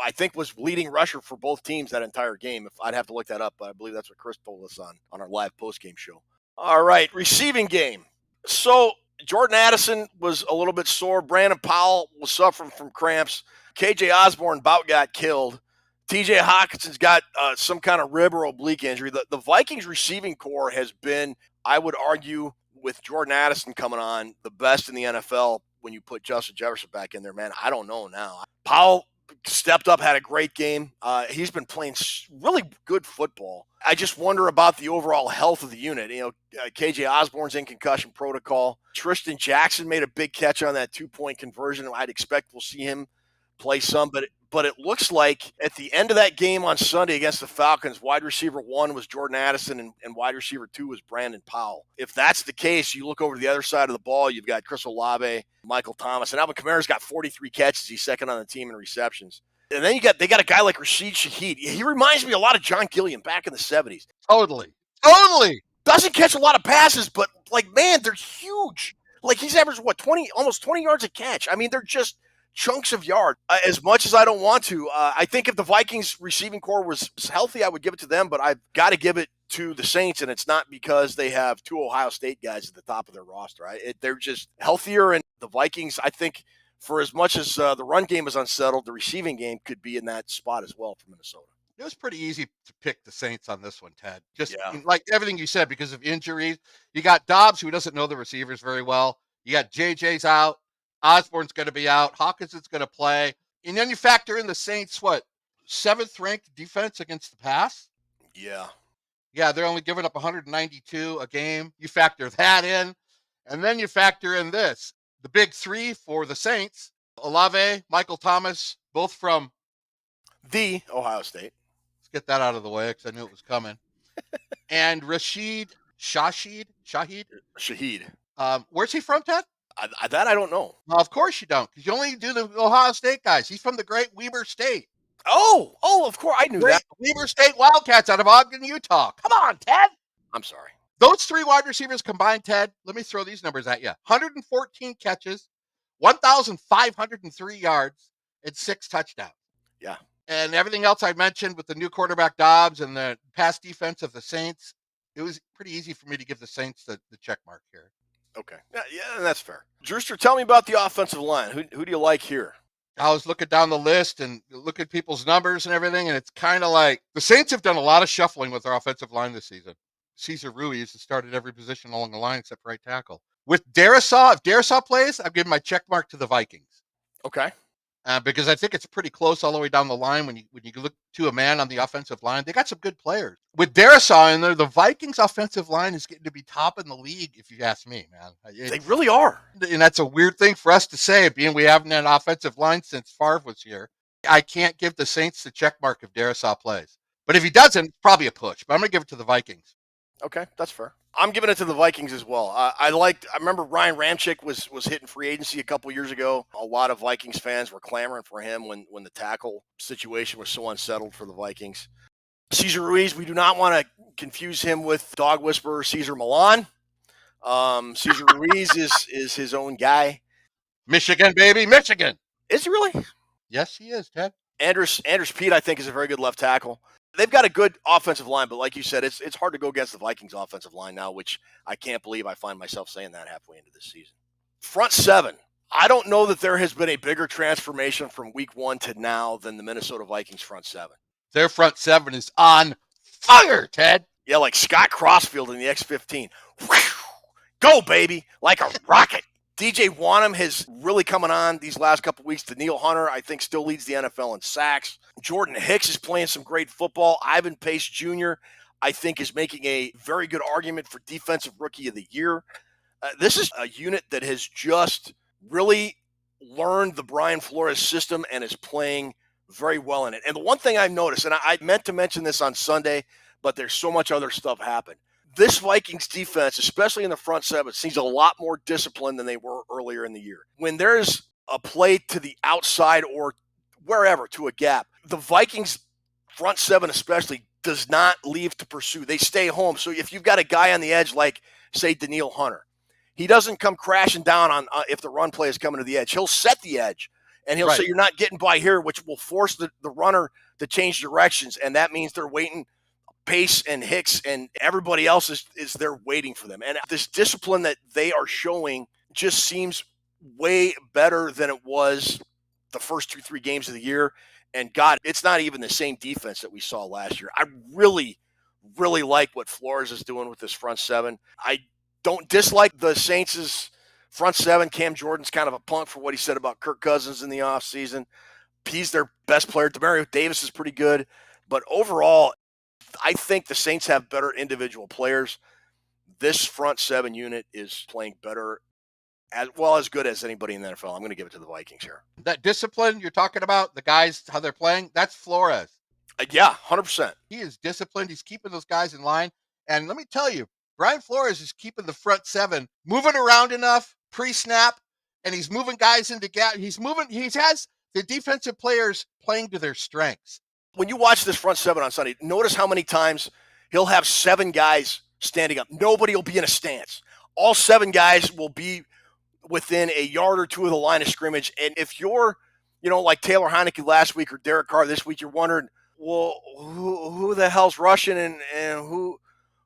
I think was leading rusher for both teams that entire game. If I'd have to look that up, but I believe that's what Chris told us on our live post-game show. All right, receiving game. So Jordan Addison was a little bit sore. Brandon Powell was suffering from cramps. KJ Osborne about got killed. TJ Hawkinson's got some kind of rib or oblique injury. The Vikings receiving core has been, I would argue, with Jordan Addison coming on, the best in the NFL when you put Justin Jefferson back in there, man. I don't know now. Powell stepped up, had a great game. He's been playing really good football. I just wonder about the overall health of the unit. KJ Osborne's in concussion protocol. Tristan Jackson made a big catch on that 2-point conversion. I'd expect we'll see him play some, but it looks like at the end of that game on Sunday against the Falcons, wide receiver 1 was Jordan Addison and wide receiver 2 was Brandon Powell. If that's the case, you look over to the other side of the ball, you've got Chris Olave, Michael Thomas, and Alvin Kamara's got 43 catches. He's second on the team in receptions. And then they got a guy like Rashid Shaheed. He reminds me a lot of John Gilliam back in the 70s. Totally. Doesn't catch a lot of passes, but man, they're huge. He's averaged almost 20 yards a catch. I mean, they're just chunks of yard. As much as I don't want to, I think if the Vikings receiving core was healthy, I would give it to them, but I've got to give it to the Saints, and it's not because they have 2 Ohio State guys at the top of their roster. They're just healthier, and the Vikings, I think, for as much as the run game is unsettled, the receiving game could be in that spot as well for Minnesota. It was pretty easy to pick the Saints on this one, Ted. Just like everything you said, because of injuries. You got Dobbs, who doesn't know the receivers very well. You got JJ's out. Osborne's going to be out. Hawkinson's going to play. And then you factor in the Saints, 7th ranked defense against the pass? Yeah. Yeah, they're only giving up 192 a game. You factor that in. And then you factor in this. The big 3 for the Saints, Olave, Michael Thomas, both from the Ohio State. Let's get that out of the way because I knew it was coming. And Shaheed. Where's he from, Ted? That I don't know. Well, of course you don't, because you only do the Ohio State guys. He's from the great Weber State. Oh, of course. I knew that. Weber State Wildcats out of Ogden, Utah. Come on, Ted. I'm sorry. Those 3 wide receivers combined, Ted, let me throw these numbers at you. 114 catches, 1,503 yards, and 6 touchdowns. Yeah. And everything else I mentioned with the new quarterback Dobbs and the pass defense of the Saints, it was pretty easy for me to give the Saints the check mark here. Okay. Yeah, that's fair. Drewster, tell me about the offensive line. Who do you like here? I was looking down the list and look at people's numbers and everything, and it's kind of like the Saints have done a lot of shuffling with their offensive line this season. Cesar Ruiz has started every position along the line except right tackle. With Darisaw, if Darisaw plays, I've given my check mark to the Vikings. Okay. Because I think it's pretty close all the way down the line when you look to a man on the offensive line. They got some good players. With Darisaw in there, the Vikings offensive line is getting to be top in the league, if you ask me, man. They really are. And that's a weird thing for us to say, being we haven't had an offensive line since Favre was here. I can't give the Saints the check mark if Darisaw plays. But if he doesn't, it's probably a push. But I'm going to give it to the Vikings. Okay, that's fair. I'm giving it to the Vikings as well. I remember Ryan Ramczyk was hitting free agency a couple years ago. A lot of Vikings fans were clamoring for him when the tackle situation was so unsettled for the Vikings. Cesar Ruiz, we do not want to confuse him with dog whisperer Cesar Milan. Cesar Ruiz is his own guy. Michigan, baby, Michigan. Is he really? Yes, he is, Ted. Andrews Pete, I think, is a very good left tackle. They've got a good offensive line, but like you said, it's hard to go against the Vikings offensive line now, which I can't believe I find myself saying that halfway into this season. Front 7. I don't know that there has been a bigger transformation from week 1 to now than the Minnesota Vikings front 7. Their front 7 is on fire, Ted. Yeah, like Scott Crossfield in the X-15. Whew! Go, baby, like a rocket. DJ Wanham has really coming on these last couple weeks. Daniil Hunter, I think, still leads the NFL in sacks. Jordan Hicks is playing some great football. Ivan Pace Jr., I think, is making a very good argument for Defensive Rookie of the Year. This is a unit that has just really learned the Brian Flores system and is playing very well in it. And the one thing I've noticed, and I meant to mention this on Sunday, but there's so much other stuff happened. This Vikings defense, especially in the front 7, seems a lot more disciplined than they were earlier in the year. When there's a play to the outside or wherever to a gap, the Vikings front 7 especially does not leave to pursue. They stay home. So if you've got a guy on the edge like, say, Daniil Hunter, he doesn't come crashing down on if the run play is coming to the edge. He'll set the edge, and he'll say, you're not getting by here, which will force the runner to change directions, and that means they're waiting. Pace and Hicks and everybody else is there waiting for them. And this discipline that they are showing just seems way better than it was the first 2-3 games of the year. And God, it's not even the same defense that we saw last year. I really, really like what Flores is doing with this front 7. I don't dislike the Saints' front 7. Cam Jordan's kind of a punk for what he said about Kirk Cousins in the offseason. He's their best player. Demario Davis is pretty good. But overall, I think the Saints have better individual players. This front 7 unit is playing better, as good as anybody in the NFL. I'm going to give it to the Vikings here. That discipline you're talking about, the guys, how they're playing, that's Flores. Yeah, 100%. He is disciplined. He's keeping those guys in line. And let me tell you, Brian Flores is keeping the front 7 moving around enough pre-snap, and he's moving guys into gap. He has the defensive players playing to their strengths. When you watch this front 7 on Sunday, notice how many times he'll have 7 guys standing up. Nobody will be in a stance. All 7 guys will within a yard or two of the line of scrimmage. And if you're, like Taylor Heineke last week or Derek Carr this week, you're wondering, well, who the hell's rushing and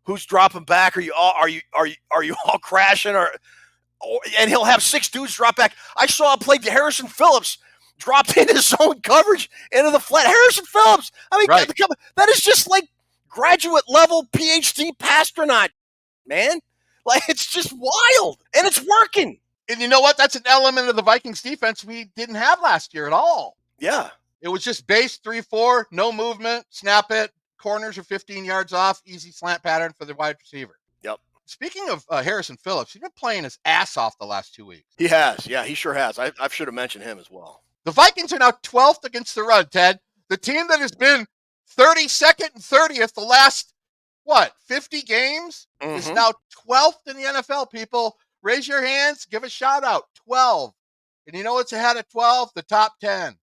who's dropping back? Are you all crashing and he'll have 6 dudes drop back. I saw a play to Harrison Phillips dropped into zone coverage into the flat. Harrison Phillips. I mean, Right. that is just like graduate level PhD pastronaut, man. Like, it's just wild, and it's working. And you know what? That's an element of the Vikings defense we didn't have last year at all. Yeah. It was just base 3-4, no movement, snap it, corners are 15 yards off, easy slant pattern for the wide receiver. Yep. Speaking of Harrison Phillips, he's been playing his ass off the last 2 weeks. He has. Yeah, he sure has. I should have mentioned him as well. The Vikings are now 12th against the run, Ted. The team that has been 32nd and 30th the last, 50 games is now 12th in the NFL, people. Raise your hands. Give a shout out. 12. And you know what's ahead of 12? The top 10.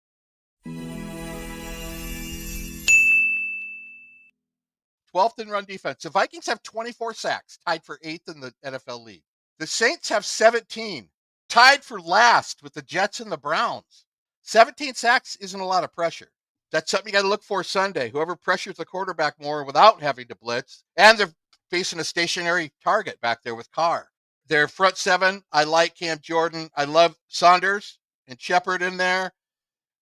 12th in run defense. The Vikings have 24 sacks, tied for 8th in the NFL league. The Saints have 17, tied for last with the Jets and the Browns. 17 sacks isn't a lot of pressure. That's something you got to look for Sunday. Whoever pressures the quarterback more without having to blitz, and they're facing a stationary target back there with Carr. Their front seven, I like Cam Jordan. I love Saunders and Shepard in there.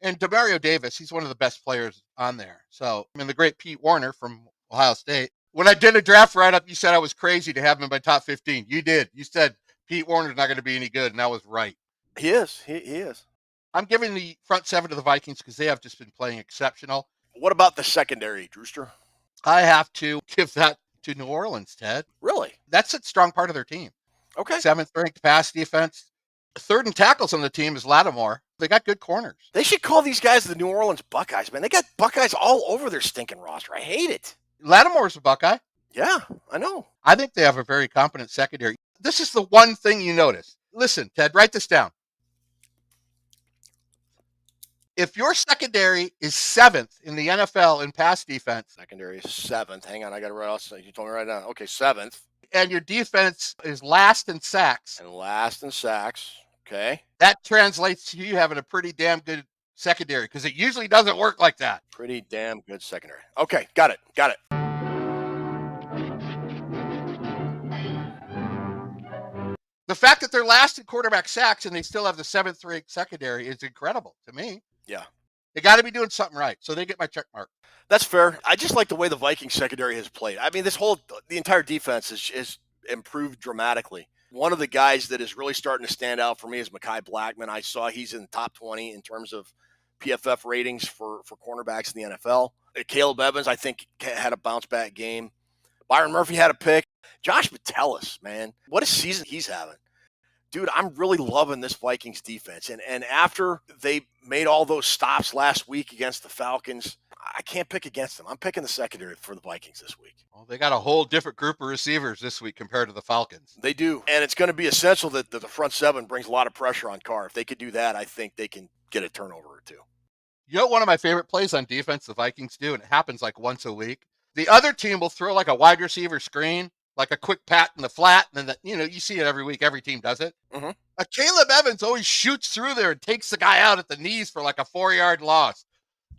And Demario Davis, he's one of the best players on there. So, the great Pete Warner from Ohio State. When I did a draft write-up, you said I was crazy to have him in my top 15. You did. You said Pete Warner's not going to be any good, and I was right. He is. He is. I'm giving the front seven to the Vikings because they have just been playing exceptional. What about the secondary, Drewster? I have to give that to New Orleans, Ted. Really? That's a strong part of their team. Okay. 7th ranked pass defense. 3rd in tackles on the team is Lattimore. They got good corners. They should call these guys the New Orleans Buckeyes, man. They got Buckeyes all over their stinking roster. I hate it. Lattimore's a Buckeye. Yeah, I know. I think they have a very competent secondary. This is the one thing you notice. Listen, Ted, write this down. If your secondary is 7th in the NFL in pass defense. Secondary is 7th. Hang on, I got to write out. You told me right now. Okay, 7th. And your defense is last in sacks. And last in sacks. Okay. That translates to you having a pretty damn good secondary because it usually doesn't work like that. Pretty damn good secondary. Okay, got it. The fact that they're last in quarterback sacks and they still have the 7th ranked secondary is incredible to me. Yeah. They got to be doing something right, so they get my check mark. That's fair. I just like the way the Vikings secondary has played. I mean, the entire defense is improved dramatically. One of the guys that is really starting to stand out for me is Mekhi Blackman. I saw he's in the top 20 in terms of PFF ratings for cornerbacks in the NFL. Caleb Evans, I think, had a bounce-back game. Byron Murphy had a pick. Josh Metellus, man, what a season he's having. Dude, I'm really loving this Vikings defense. And after they made all those stops last week against the Falcons, I can't pick against them. I'm picking the secondary for the Vikings this week. Well, they got a whole different group of receivers this week compared to the Falcons. They do. And it's going to be essential that the front seven brings a lot of pressure on Carr. If they could do that, I think they can get a turnover or two. You know, one of my favorite plays on defense the Vikings do, and it happens like once a week. The other team will throw like a wide receiver screen, like a quick pat in the flat, and then you see it every week. Every team does it. Mm-hmm. Caleb Evans always shoots through there and takes the guy out at the knees for like a 4-yard loss.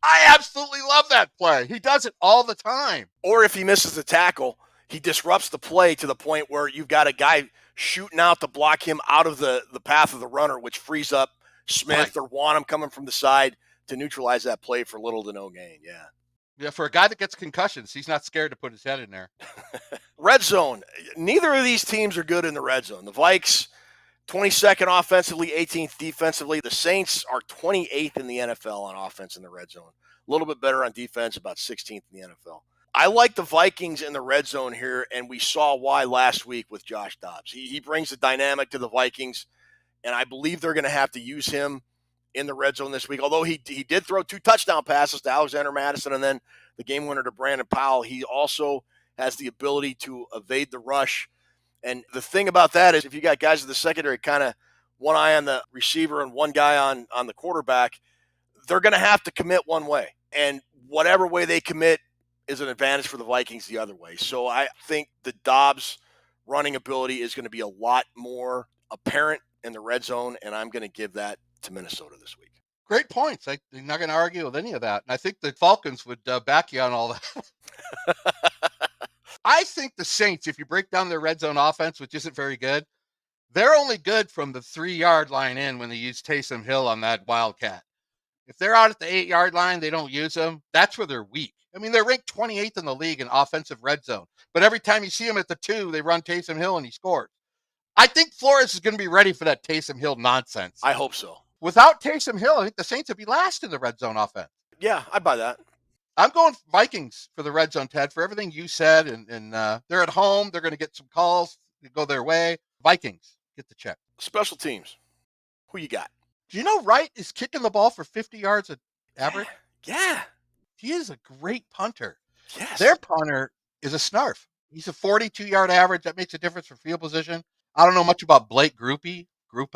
I absolutely love that play. He does it all the time. Or if he misses the tackle, he disrupts the play to the point where you've got a guy shooting out to block him out of the path of the runner, which frees up Smith or Wanham coming from the side to neutralize that play for little to no gain. Yeah. Yeah, for a guy that gets concussions, he's not scared to put his head in there. Red zone. Neither of these teams are good in the red zone. The Vikes, 22nd offensively, 18th defensively. The Saints are 28th in the NFL on offense in the red zone. A little bit better on defense, about 16th in the NFL. I like the Vikings in the red zone here, and we saw why last week with Josh Dobbs. He brings a dynamic to the Vikings, and I believe they're going to have to use him in the red zone this week. Although he did throw 2 touchdown passes to Alexander Madison and then the game winner to Brandon Powell, he also has the ability to evade the rush. And the thing about that is if you got guys in the secondary, kind of one eye on the receiver and one guy on the quarterback, they're going to have to commit one way. And whatever way they commit is an advantage for the Vikings the other way. So I think the Dobbs running ability is going to be a lot more apparent in the red zone, and I'm going to give that to Minnesota this week. Great points. I'm not going to argue with any of that. And I think the Falcons would back you on all that. I think the Saints, if you break down their red zone offense, which isn't very good, they're only good from the 3-yard line in when they use Taysom Hill on that Wildcat. If they're out at the 8-yard line, they don't use them. That's where they're weak. I mean, they're ranked 28th in the league in offensive red zone. But every time you see them at the 2, they run Taysom Hill and he scores. I think Flores is going to be ready for that Taysom Hill nonsense. I hope so. Without Taysom Hill, I think the Saints would be last in the red zone offense. Yeah, I'd buy that. I'm going Vikings for the red zone, Ted, for everything you said. And they're at home. They're going to get some calls to go their way. Vikings, get the check. Special teams. Who you got? Do you know Wright is kicking the ball for 50 yards at average? Yeah. He is a great punter. Yes. Their punter is a snarf. He's a 42-yard average. That makes a difference for field position. I don't know much about Blake Groupe, or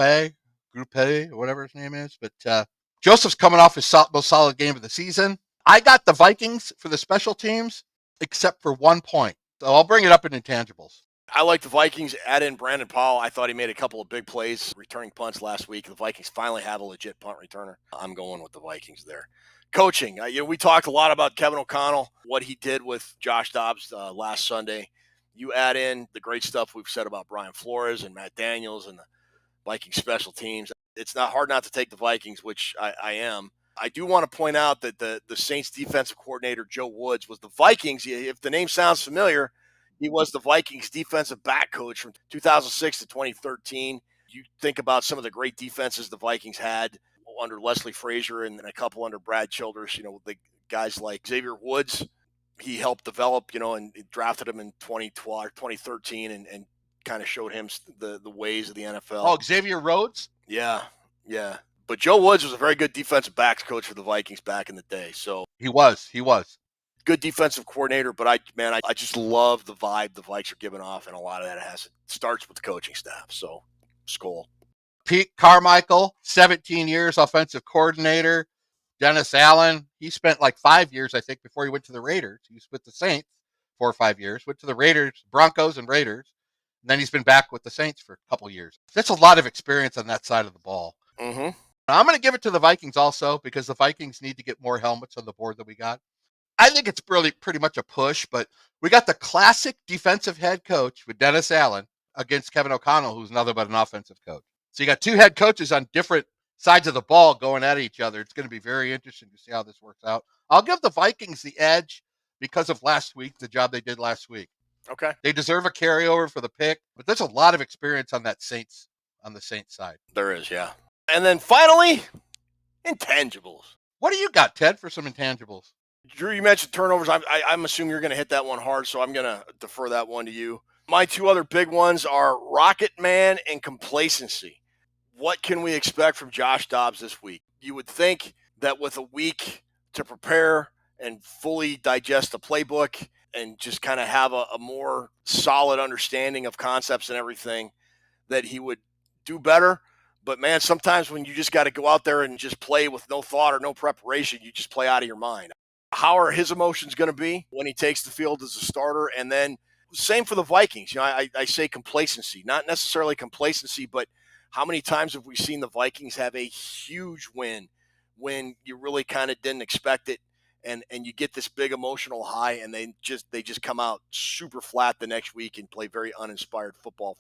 whatever his name is, but Joseph's coming off his most solid game of the season. I got the Vikings for the special teams, except for 1 point. So I'll bring it up in intangibles. I like the Vikings. Add in Brandon Powell. I thought he made a couple of big plays, returning punts last week. The Vikings finally have a legit punt returner. I'm going with the Vikings there. Coaching. We talked a lot about Kevin O'Connell, what he did with Josh Dobbs last Sunday. You add in the great stuff we've said about Brian Flores and Matt Daniels and the Viking special teams. It's not hard not to take the Vikings, which I am. I do want to point out that the Saints defensive coordinator, Joe Woods, was the Vikings. If the name sounds familiar, he was the Vikings defensive back coach from 2006 to 2013. You think about some of the great defenses the Vikings had under Leslie Frazier and a couple under Brad Childress, the guys like Xavier Woods. He helped develop, and drafted him in 2012 or 2013 and kind of showed him the ways of the NFL. Oh, Xavier Rhodes? Yeah. But Joe Woods was a very good defensive backs coach for the Vikings back in the day. So he was good defensive coordinator. But I just love the vibe the Vikes are giving off, and a lot of that starts with the coaching staff. So SKOL. Pete Carmichael, 17 years offensive coordinator. Dennis Allen, he spent like 5 years, I think, before he went to the Raiders. He was with the Saints 4 or 5 years, went to the Raiders, Broncos and Raiders. And then he's been back with the Saints for a couple years. That's a lot of experience on that side of the ball. Mm-hmm. I'm going to give it to the Vikings also because the Vikings need to get more helmets on the board that we got. I think it's pretty much a push, but we got the classic defensive head coach with Dennis Allen against Kevin O'Connell, who's nothing but an offensive coach. So you got 2 head coaches on different sides of the ball going at each other. It's going to be very interesting to see how this works out. I'll give the Vikings the edge because of last week, the job they did last week. Okay. They deserve a carryover for the pick, but there's a lot of experience on the Saints side. There is, yeah. And then finally, intangibles. What do you got, Ted, for some intangibles? Drew, you mentioned turnovers. I'm assuming you're going to hit that one hard, so I'm going to defer that one to you. My 2 other big ones are Rocket Man and complacency. What can we expect from Josh Dobbs this week? You would think that with a week to prepare and fully digest the playbook and just kind of have a more solid understanding of concepts and everything, that he would do better. But, man, sometimes when you just got to go out there and just play with no thought or no preparation, you just play out of your mind. How are his emotions going to be when he takes the field as a starter? And then same for the Vikings. I say complacency, not necessarily complacency, but how many times have we seen the Vikings have a huge win when you really kind of didn't expect it, and you get this big emotional high, and they just come out super flat the next week and play very uninspired football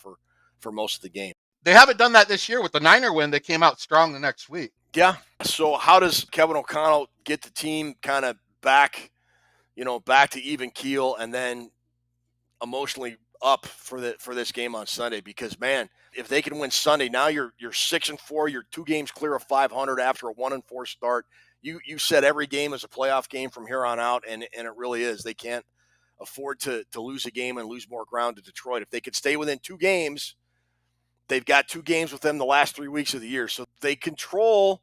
for most of the game. They haven't done that this year with the Niner win. They came out strong the next week. Yeah. So how does Kevin O'Connell get the team kind of back to even keel and then emotionally up for this game on Sunday? Because, man, if they can win Sunday, now you're 6-4, you're 2 games clear of 500 after a 1-4 start. You said every game is a playoff game from here on out, and it really is. They can't afford to lose a game and lose more ground to Detroit. If they could stay within 2 games, they've got 2 games with them the last 3 weeks of the year. So they control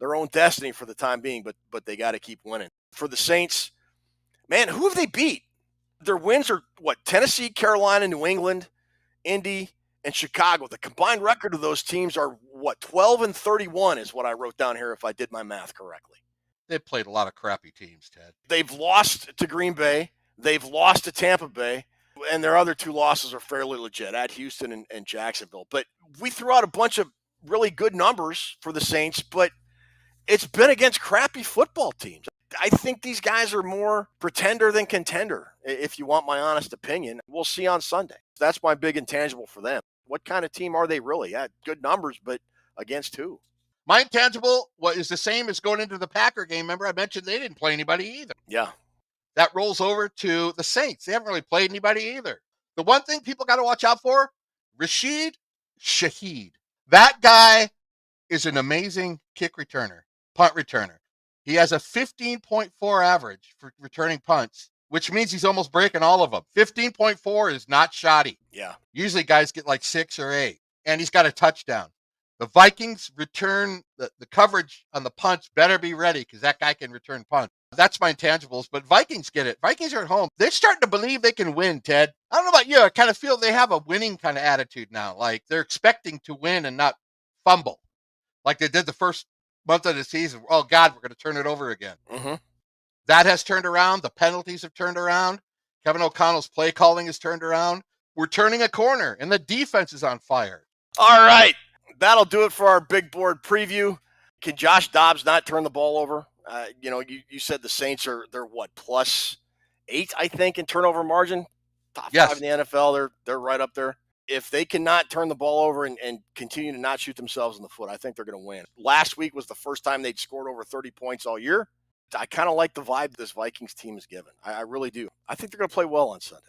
their own destiny for the time being, but they got to keep winning. For the Saints, man, who have they beat? Their wins are, Tennessee, Carolina, New England, Indy, and Chicago. The combined record of those teams are, 12-31 is what I wrote down here if I did my math correctly. They've played a lot of crappy teams, Ted. They've lost to Green Bay. They've lost to Tampa Bay. And their other 2 losses are fairly legit, at Houston and Jacksonville. But we threw out a bunch of really good numbers for the Saints, but it's been against crappy football teams. I think these guys are more pretender than contender, if you want my honest opinion. We'll see on Sunday. That's my big intangible for them. What kind of team are they really? Yeah, good numbers, but against who? My intangible is the same as going into the Packer game. Remember, I mentioned they didn't play anybody either. Yeah. That rolls over to the Saints. They haven't really played anybody either. The one thing people got to watch out for, Rashid Shaheed. That guy is an amazing kick returner, punt returner. He has a 15.4 average for returning punts, which means he's almost breaking all of them. 15.4 is not shoddy. Yeah. Usually guys get like 6 or 8, and he's got a touchdown. The Vikings return the coverage on the punts better be ready because that guy can return punts. That's my intangibles, but Vikings get it. Vikings are at home. They're starting to believe they can win, Ted. I don't know about you. I kind of feel they have a winning kind of attitude now. Like they're expecting to win and not fumble like they did the first month of the season. Oh, God, we're going to turn it over again. Mm-hmm. That has turned around. The penalties have turned around. Kevin O'Connell's play calling has turned around. We're turning a corner, and the defense is on fire. All right. That'll do it for our big board preview. Can Josh Dobbs not turn the ball over? You said the Saints they're what, +8, I think, in turnover margin. Top 5 in the NFL. They're right up there. If they cannot turn the ball over and continue to not shoot themselves in the foot, I think they're going to win. Last week was the first time they'd scored over 30 points all year. I kind of like the vibe this Vikings team is given. I really do. I think they're going to play well on Sunday.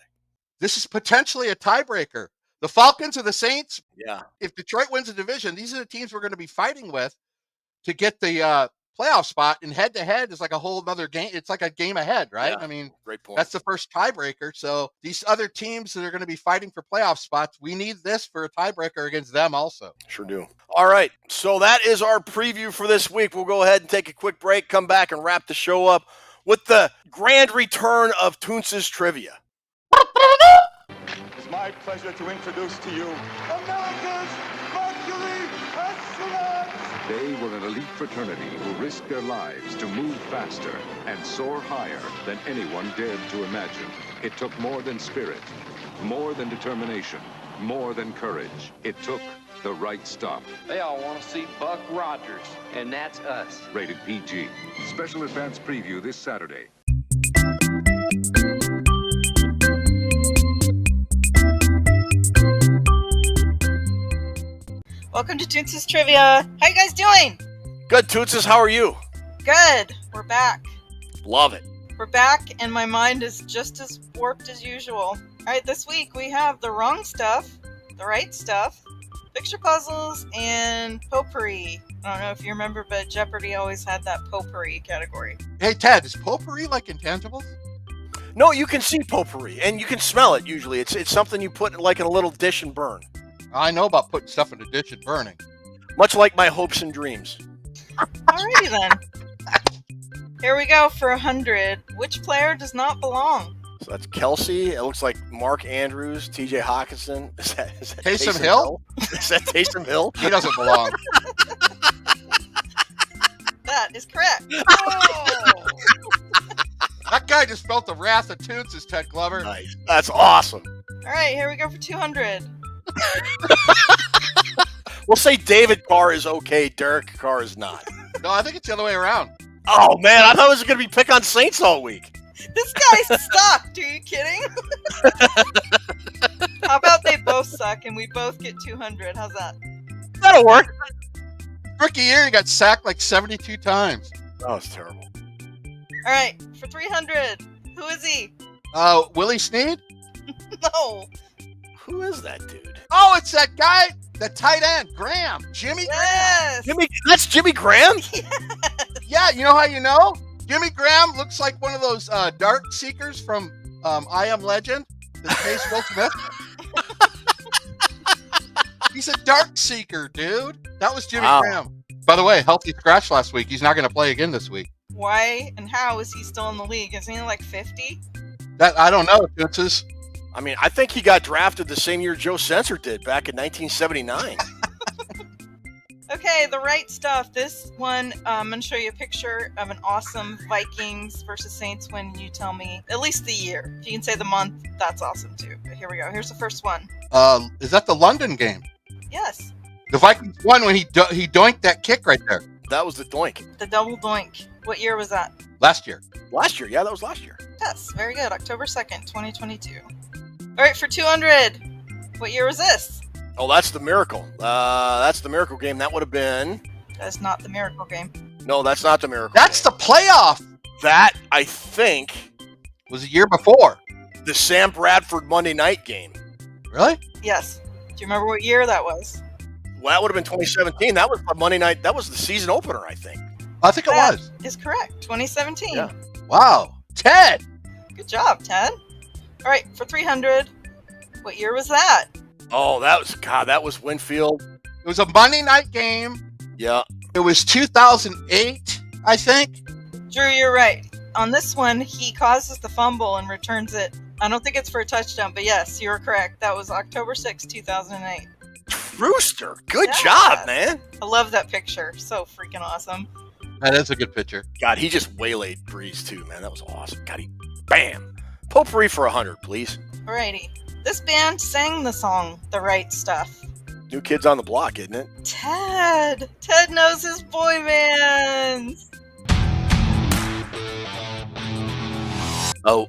This is potentially a tiebreaker. The Falcons or the Saints, yeah. If Detroit wins the division, these are the teams we're going to be fighting with to get the playoff spot. And head-to-head is like a whole other game. It's like a game ahead, right? Yeah, I mean, great point. That's the first tiebreaker. So these other teams that are going to be fighting for playoff spots, we need this for a tiebreaker against them also. Sure do. All right, so that is our preview for this week. We'll go ahead and take a quick break, come back and wrap the show up with the grand return of Toonce's Trivia. It's my pleasure to introduce to you America's Mercury Excellence! They were an elite fraternity who risked their lives to move faster and soar higher than anyone dared to imagine. It took more than spirit, more than determination, more than courage. It took the right stuff. They all want to see Buck Rogers, and that's us. Rated PG. Special advance preview this Saturday. Welcome to Toonce's Trivia. How you guys doing? Good, Toonces. How are you? Good. We're back. Love it. We're back, and my mind is just as warped as usual. All right, this week we have the wrong stuff, the right stuff, picture puzzles, and potpourri. I don't know if you remember, but Jeopardy always had that potpourri category. Hey, Ted, is potpourri like Intangibles? No, you can see potpourri, and you can smell it usually. It's something you put like in a little dish and burn. I know about putting stuff in a dish and burning. Much like my hopes and dreams. Alrighty then. Here we go for 100. Which player does not belong? So that's Kelsey. It looks like Mark Andrews, TJ Hawkinson. Is that Taysom Hill? Is that Taysom Hill? He doesn't belong. That is correct. Oh! That guy just felt the wrath of Toonces, Ted Glover. Nice. That's awesome. All right, here we go for 200. We'll say David Carr is okay, Derek Carr is not. No, I think it's the other way around. Oh, man, I thought it was going to be pick on Saints all week. This guy's sucked. Are you kidding? How about they both suck and we both get 200? How's that? That'll work. Rookie year, he got sacked like 72 times. That was terrible. All right, for 300, who is he? Willie Snead? No. Who is that dude? Oh, it's that guy, the tight end, Graham. Jimmy Graham. That's Jimmy Graham? Yes. Yeah, you know how you know? Jimmy Graham looks like one of those dart seekers from I Am Legend that pays Will Smith. He's a dart seeker, dude. That was Jimmy Graham. By the way, healthy scratch last week. He's not going to play again this week. Why and how is he still in the league? Isn't he like 50? That I don't know, Toonces. I mean, I think he got drafted the same year Joe Sensor did back in 1979. Okay, the right stuff. This one, I'm going to show you a picture of an awesome Vikings versus Saints win. You tell me at least the year. If you can say the month, that's awesome too. But here we go. Here's the first one. Is that the London game? Yes. The Vikings won when he doinked that kick right there. That was the doink. The double doink. What year was that? Last year. Last year, yeah, that was last year. Yes, very good. October 2nd, 2022. All right, for 200. What year was this? Oh, that's the Miracle. That's the Miracle game. That would have been... That's not the Miracle game. No, that's not the Miracle That's game. the playoff. That, I think... was a year before. The Sam Bradford Monday night game. Really? Yes. Do you remember what year that was? Well, that would have been 2017. That was the Monday night. That was the season opener, I think. I think it was. Is correct. 2017. Yeah. Wow. Ted. Good job, Ted. All right, for 300. What year was that? Oh, that was Winfield. It was a Monday night game. Yeah. It was 2008, I think. Drew, you're right. On this one, he causes the fumble and returns it. I don't think it's for a touchdown, but yes, you were correct. That was October 6, 2008. Rooster, good job, man. I love that picture. So freaking awesome. That is a good picture. God, he just waylaid Breeze too, man. That was awesome. God, bam. Potpourri for 100, please. Alrighty. This band sang the song The Right Stuff. New Kids on the Block, isn't it? Ted! Ted knows his boy bands! Oh.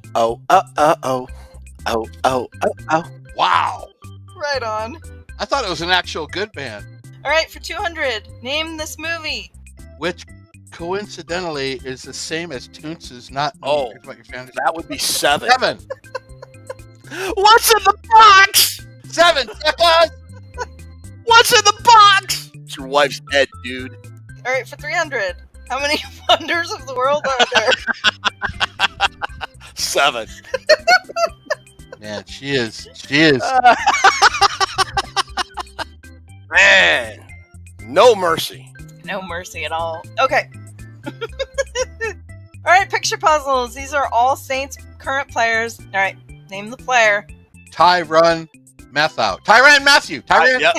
Wow. Right on. I thought it was an actual good band. Alright, for 200, name this movie. Which, coincidentally, is the same as Toonce's Not Oh, About Your Family. that would be 7. 7. What's in the box? 7 seconds. What's in the box? It's your wife's head, dude. Alright, for 300, how many wonders of the world are there? 7. Man, she is. Man, no mercy. No mercy at all. Okay. Alright, picture puzzles. These are all Saints current players. Alright, name the player. Tyrann Mathieu. Tyrann Mathieu. Tyrann. Yep.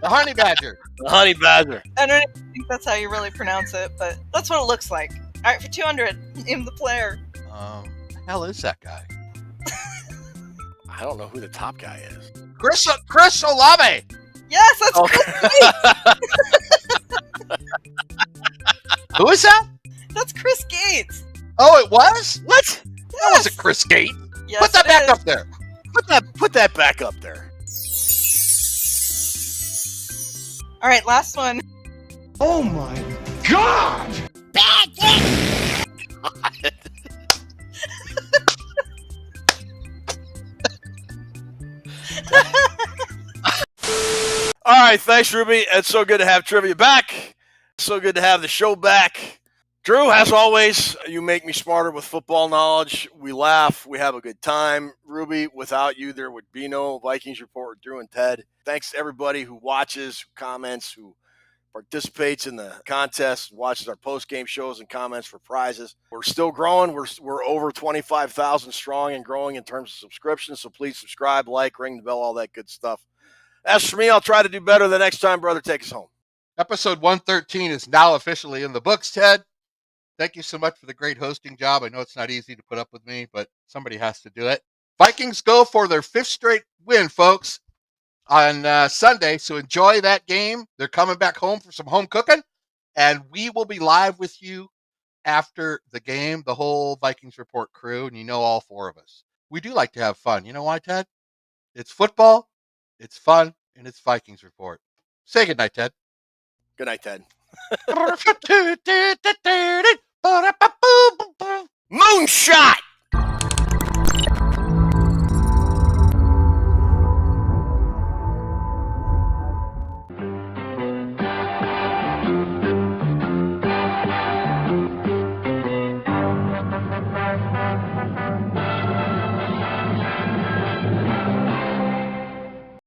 The Honey Badger. The Honey Badger. I don't even think that's how you really pronounce it, but that's what it looks like. Alright, for 200, name the player. The hell is that guy? I don't know who the top guy is. Chris Olave. Yes, that's Chris Gates. Who is that? That's Chris Gates. Oh, it was? What? Yes. That wasn't Chris Gates. Yes, Put that it back is. up there. Put that back up there. All right, last one. Oh my God! All right, thanks, Ruby. It's so good to have trivia back. So good to have the show back. Drew, as always, you make me smarter with football knowledge. We laugh. We have a good time. Ruby, without you, there would be no Vikings Report with Drew and Ted. Thanks to everybody who watches, who comments, who participates in the contest, watches our post-game shows and comments for prizes. We're still growing. We're over 25,000 strong and growing in terms of subscriptions, so please subscribe, like, ring the bell, all that good stuff. As for me, I'll try to do better the next time. Brother, take us home. Episode 113 is now officially in the books, Ted. Thank you so much for the great hosting job. I know it's not easy to put up with me, but somebody has to do it. Vikings go for their 5th straight win, folks, on Sunday. So enjoy that game. They're coming back home for some home cooking, and we will be live with you after the game, the whole Vikings Report crew, and you know all 4 of us. We do like to have fun. You know why, Ted? It's football, it's fun, and it's Vikings Report. Say goodnight, Ted. Good night, Ted. Moonshot!